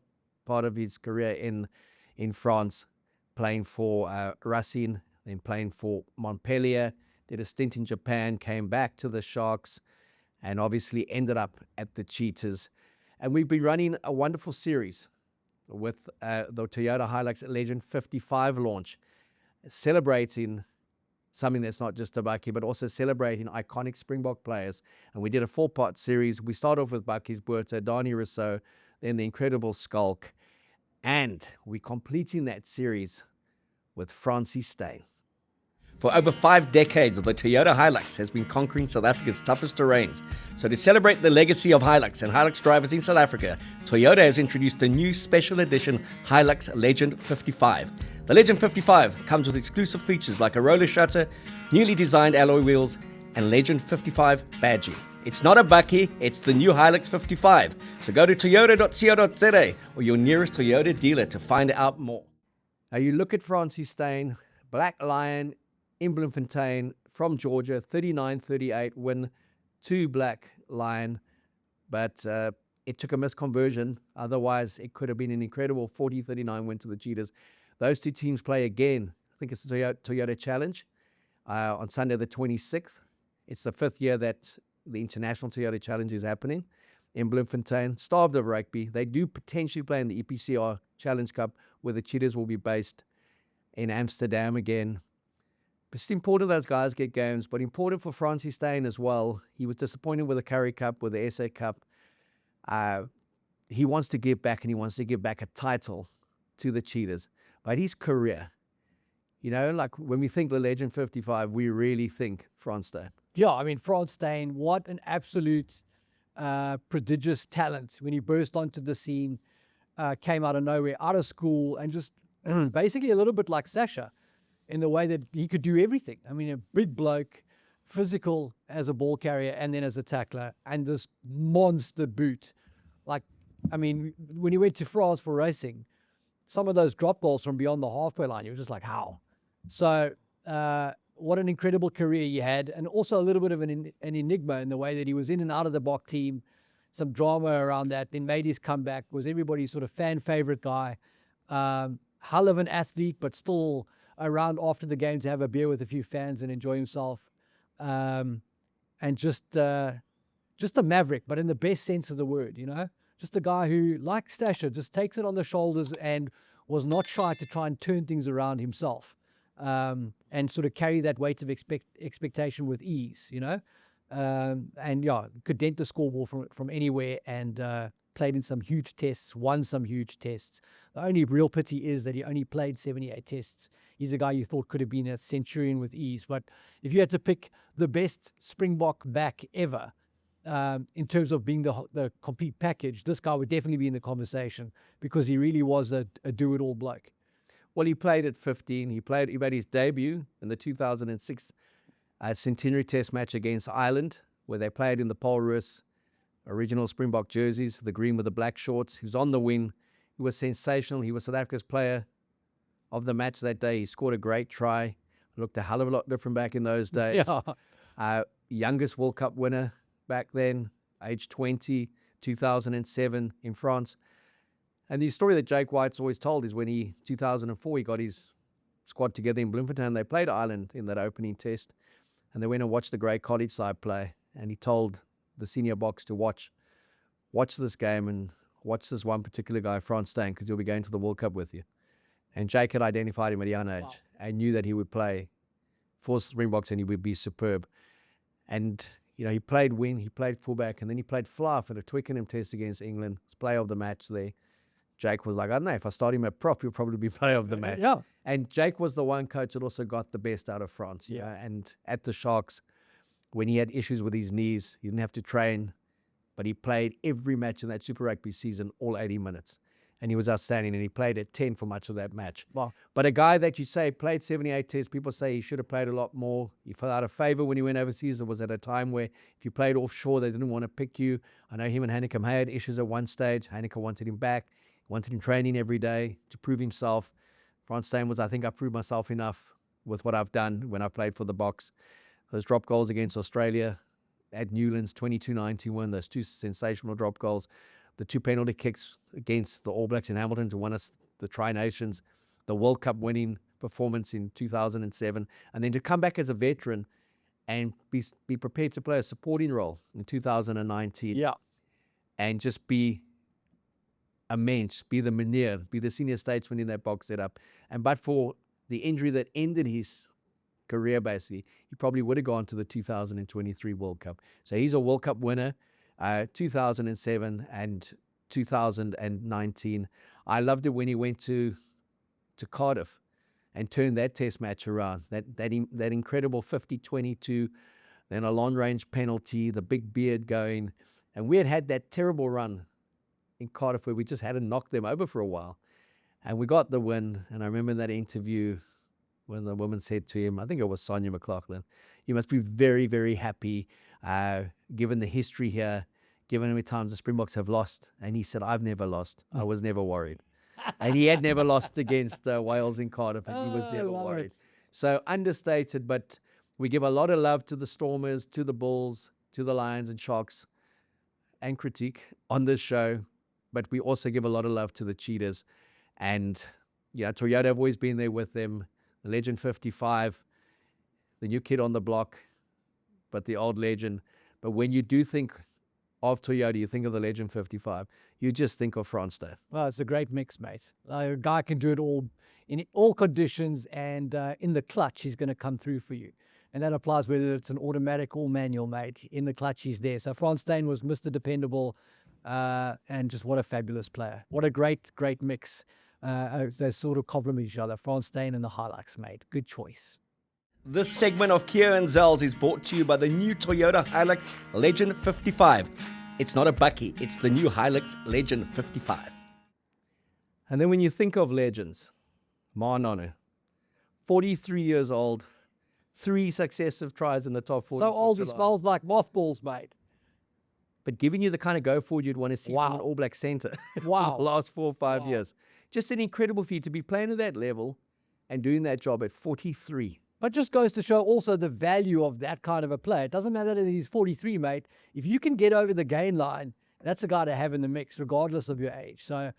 part of his career in France, playing for Racine, then playing for Montpellier, did a stint in Japan, came back to the Sharks, and obviously ended up at the Cheetahs. And we've been running a wonderful series with the Toyota Hilux Legend 55 launch, celebrating something that's not just a bakkie, but also celebrating iconic Springbok players. And we did a 4-part series. We start off with Bakkies Buerta, Dani Rousseau, then the incredible Skulk, and we're completing that series with Francois Steyn. For over 5 decades, the Toyota Hilux has been conquering South Africa's toughest terrains. So to celebrate the legacy of Hilux and Hilux drivers in South Africa, Toyota has introduced a new special edition Hilux Legend 55. The Legend 55 comes with exclusive features like a roller shutter, newly designed alloy wheels, and Legend 55 badging. It's not a bakkie, it's the new Hilux 55. So go to toyota.co.za or your nearest Toyota dealer to find out more. Now you look at Francois Steyn, Black Lion in Bloemfontein from Georgia, 39-38 win to Black Lion. But it took a misconversion. Otherwise, it could have been an incredible 40-39 win to the Cheetahs. Those two teams play again. I think it's the Toyota Challenge on Sunday the 26th. It's the 5th year that the International Toyota Challenge is happening in Bloemfontein. Starved of rugby. They do potentially play in the EPCR Challenge Cup, where the Cheetahs will be based in Amsterdam again. But it's important those guys get games, but important for Francois Steyn as well. He was disappointed with the Currie Cup, with the SA Cup. He wants to give back, and he wants to give back a title to the Cheetahs. But his career, like when we think the Legend 55, we really think Francois Steyn. Yeah, I mean, Francois Steyn, what an absolute prodigious talent when he burst onto the scene, came out of nowhere, out of school, and just basically a little bit like Sacha in the way that he could do everything. I mean, a big bloke, physical as a ball carrier and then as a tackler, and this monster boot. When he went to France for racing, some of those drop goals from beyond the halfway line, you were just like, how? So, what an incredible career he had, and also a little bit of an enigma in the way that he was in and out of the Bok team, some drama around that, then made his comeback, was everybody's sort of fan favorite guy, hell of an athlete, but still around after the game to have a beer with a few fans and enjoy himself, and just a maverick, but in the best sense of the word, just a guy who, like Sacha, just takes it on the shoulders and was not shy to try and turn things around himself. and sort of carry that weight of expectation with ease, you know. And yeah, could dent the scoreboard from anywhere, and played in some huge tests, won some huge tests. The only real pity is that he only played 78 tests. He's a guy you thought could have been a centurion with ease. But if you had to pick the best Springbok back ever, in terms of being the complete package, this guy would definitely be in the conversation, because he really was a do-it-all bloke. Well, he played at 15. He made his debut in the 2006 Centenary Test match against Ireland, where they played in the Paul Roos original Springbok jerseys, the green with the black shorts. He was on the wing. He was sensational. He was South Africa's player of the match that day. He scored a great try. Looked a hell of a lot different back in those days. Yeah. Youngest World Cup winner back then, age 20, 2007 in France. And the story that Jake White's always told is when 2004, he got his squad together in Bloemfontein. They played Ireland in that opening test, and they went and watched the great college side play. And he told the senior box to watch this game and watch this one particular guy, Francois, Steyn, because he'll be going to the World Cup with you. And Jake had identified him at a young age and knew that he would play for Springboks and he would be superb. And you know, he played wing, he played fullback, and then he played fly for the Twickenham test against England. He was player of the match there. Jake was like, I don't know, if I start him at prop, he'll probably be player of the match. Yeah. And Jake was the one coach that also got the best out of France. Yeah. And at the Sharks, when he had issues with his knees, he didn't have to train, but he played every match in that Super Rugby season, all 80 minutes. And he was outstanding, and he played at 10 for much of that match. Wow. But a guy that you say played 78 tests, people say he should have played a lot more. He fell out of favor when he went overseas. It was at a time where if you played offshore, they didn't want to pick you. I know him and Hanneke had issues at one stage. Hanneke wanted him back, wanted him training every day to prove himself. Francois Steyn was, I think I proved myself enough with what I've done when I've played for the Boks. Those drop goals against Australia at Newlands, 22-91, those two sensational drop goals. The two penalty kicks against the All Blacks in Hamilton to win us the Tri-Nations, the World Cup winning performance in 2007, and then to come back as a veteran and be prepared to play a supporting role in 2019. Yeah. And just be a mensch, be the meneer, be the senior statesman in that box setup. And but for the injury that ended his career, basically, he probably would have gone to the 2023 World Cup. So he's a World Cup winner, 2007 and 2019. I loved it when he went to Cardiff and turned that test match around. That incredible 50-22, then a long range penalty, the big beard going. And we had that terrible run in Cardiff where we just had to knock them over for a while. And we got the win. And I remember in that interview when the woman said to him, I think it was Sonia McLaughlin, you must be very, very happy given the history here, given how many times the Springboks have lost. And he said, I've never lost. I was never worried. And he had never lost against Wales in Cardiff, and he was never worried. So understated, but we give a lot of love to the Stormers, to the Bulls, to the Lions and Sharks, and critique on this show. But we also give a lot of love to the Cheetahs. And, yeah, Toyota have always been there with them. The Legend 55, the new kid on the block, but the old legend. But when you do think of Toyota, you think of the Legend 55, you just think of Francois. Well, it's a great mix, mate. A guy can do it all in all conditions, and in the clutch, he's going to come through for you. And that applies whether it's an automatic or manual, mate. In the clutch, he's there. So Francois Steyn was Mr. Dependable, and just what a fabulous player. What a great, great mix. They sort of complement each other. Francois Steyn and the Hilux, mate. Good choice. This segment of Keo Zels is brought to you by the new Toyota Hilux Legend 55. It's not a bakkie, it's the new Hilux Legend 55. And then when you think of legends, Manano, 43 years old, 3 successive tries in the top 40. So old he smells like mothballs, mate. But giving you the kind of go forward you'd want to see from an All Black centre Wow. for the last 4 or 5 years. Just an incredible feat to be playing at that level and doing that job at 43. But just goes to show also the value of that kind of a player. It doesn't matter that he's 43, mate. If you can get over the gain line, that's a guy to have in the mix, regardless of your age. So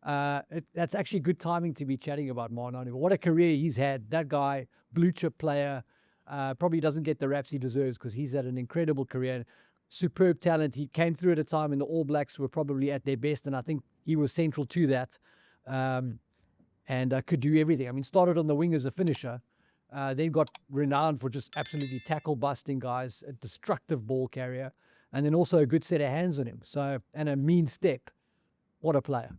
that's actually good timing to be chatting about Manano. What a career he's had. That guy, blue chip player, probably doesn't get the raps he deserves because he's had an incredible career. Superb talent. He came through at a time when the All Blacks were probably at their best, and I think he was central to that, and could do everything. I mean, started on the wing as a finisher, Then got renowned for just absolutely tackle busting guys, a destructive ball carrier, and then also a good set of hands on him. So, and a mean step. What a player.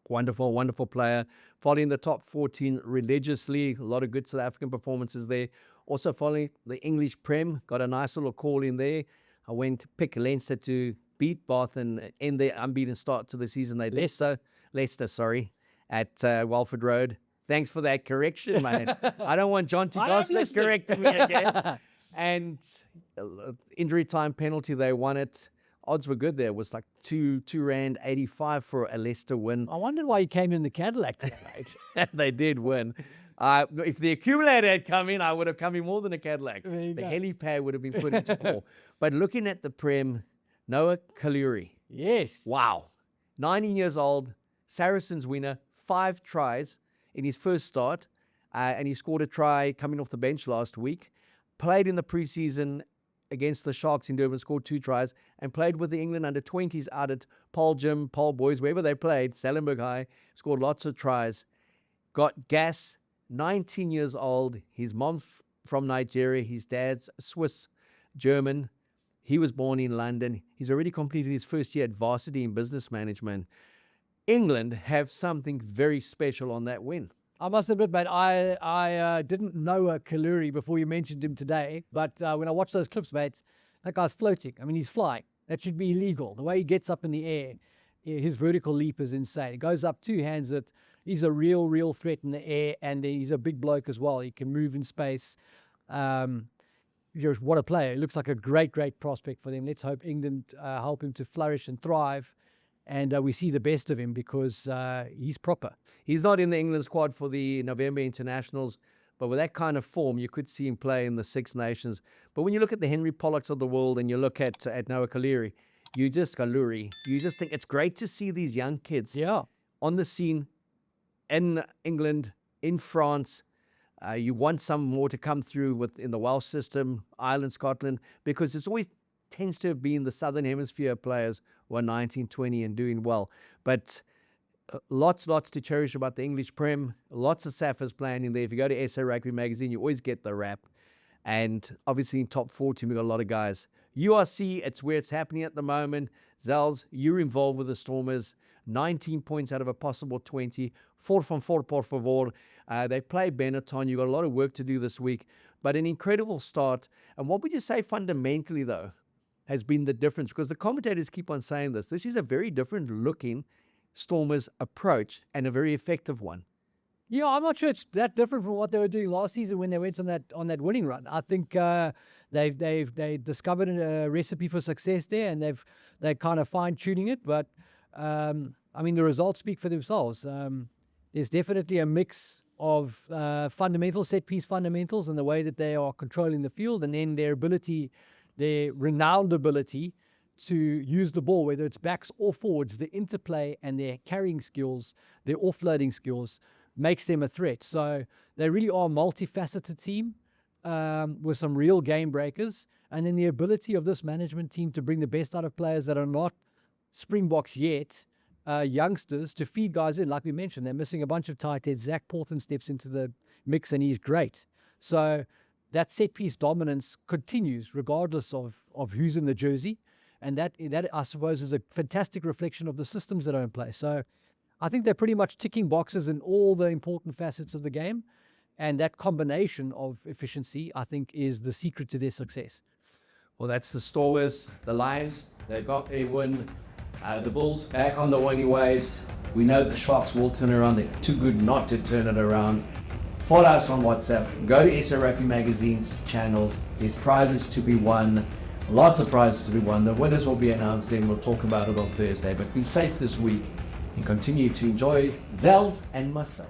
Wonderful, wonderful player. Following the top 14 religiously. A lot of good South African performances there. Also following the English Prem. Got a nice little call in there. I went to pick Leinster to beat Bath and end their unbeaten start to the season. Leicester, at Walford Road. Thanks for that correction, man. I don't want John T. Gosling correcting me again. And injury time penalty, they won it. Odds were good there. It was like R2.85 for a Leicester win. I wondered why you came in the Cadillac tonight. They did win. If the accumulator had come in, I would have come in more than a Cadillac. The helipad would have been put into 4. But looking at the Prem, Noah Kaluri. Yes. Wow. 19 years old, Saracens winner, 5 tries in his first start. And he scored a try coming off the bench last week. Played in the preseason against the Sharks in Durban, scored 2 tries, and played with the England under-20s out at Paul Gym, Paul Boys, wherever they played, Stellenbosch High, scored lots of tries. Got gas, 19 years old. His mom's from Nigeria. His dad's Swiss, German. He was born in London. He's already completed his first year at varsity in business management. England have something very special on that win. I must admit, mate, I didn't know Kaluri before you mentioned him today. But when I watch those clips, mate, that guy's floating. I mean, he's flying. That should be illegal. The way he gets up in the air, his vertical leap is insane. He goes up 2 hands. He's a real threat in the air, and he's a big bloke as well. He can move in space. What a player. He looks like a great prospect for them. Let's hope England help him to flourish and thrive. And we see the best of him because he's proper. He's not in the England squad for the November internationals, but with that kind of form, you could see him play in the Six Nations. But when you look at the Henry Pollocks of the world and you look at Noah Kaluri, you just think it's great to see these young kids on the scene in England, in France. You want some more to come through in the Welsh system, Ireland, Scotland, because it's always tends to have been the Southern Hemisphere players who are 19, 20 and doing well. But lots to cherish about the English Prem. Lots of Saffers playing in there. If you go to SA Rugby Magazine, you always get the rap. And obviously in top 14, we've got a lot of guys. URC, it's where it's happening at the moment. Zels, you're involved with the Stormers. 19 points out of a possible 20. 4 from 4, por favor. They play Benetton. You've got a lot of work to do this week. But an incredible start. And what would you say fundamentally, though, has been the difference? Because the commentators keep on saying this. This is a very different looking Stormers approach and a very effective one. Yeah, I'm not sure it's that different from what they were doing last season when they went on that winning run. I think they discovered a recipe for success there, and they're kind of fine tuning it. But I mean, the results speak for themselves. There's definitely a mix of set piece fundamentals and the way that they are controlling the field, and then their renowned ability to use the ball, whether it's backs or forwards, the interplay and their carrying skills, their offloading skills, makes them a threat. So they really are a multifaceted team with some real game breakers. And then the ability of this management team to bring the best out of players that are not Springboks yet, youngsters, to feed guys in. Like we mentioned, they're missing a bunch of tight heads. Zach Porton steps into the mix and he's great. So that set-piece dominance continues regardless of who's in the jersey. And that, I suppose, is a fantastic reflection of the systems that are in place. So I think they're pretty much ticking boxes in all the important facets of the game. And that combination of efficiency, I think, is the secret to their success. Well, that's the Stormers, the Lions. They got a win. The Bulls back on the winning ways. We know the Sharks will turn around. They're too good not to turn it around. Follow us on WhatsApp. Go to SA Rugby Magazine's channels. There's prizes to be won. Lots of prizes to be won. The winners will be announced then. We'll talk about it on Thursday. But be safe this week and continue to enjoy Zels and myself.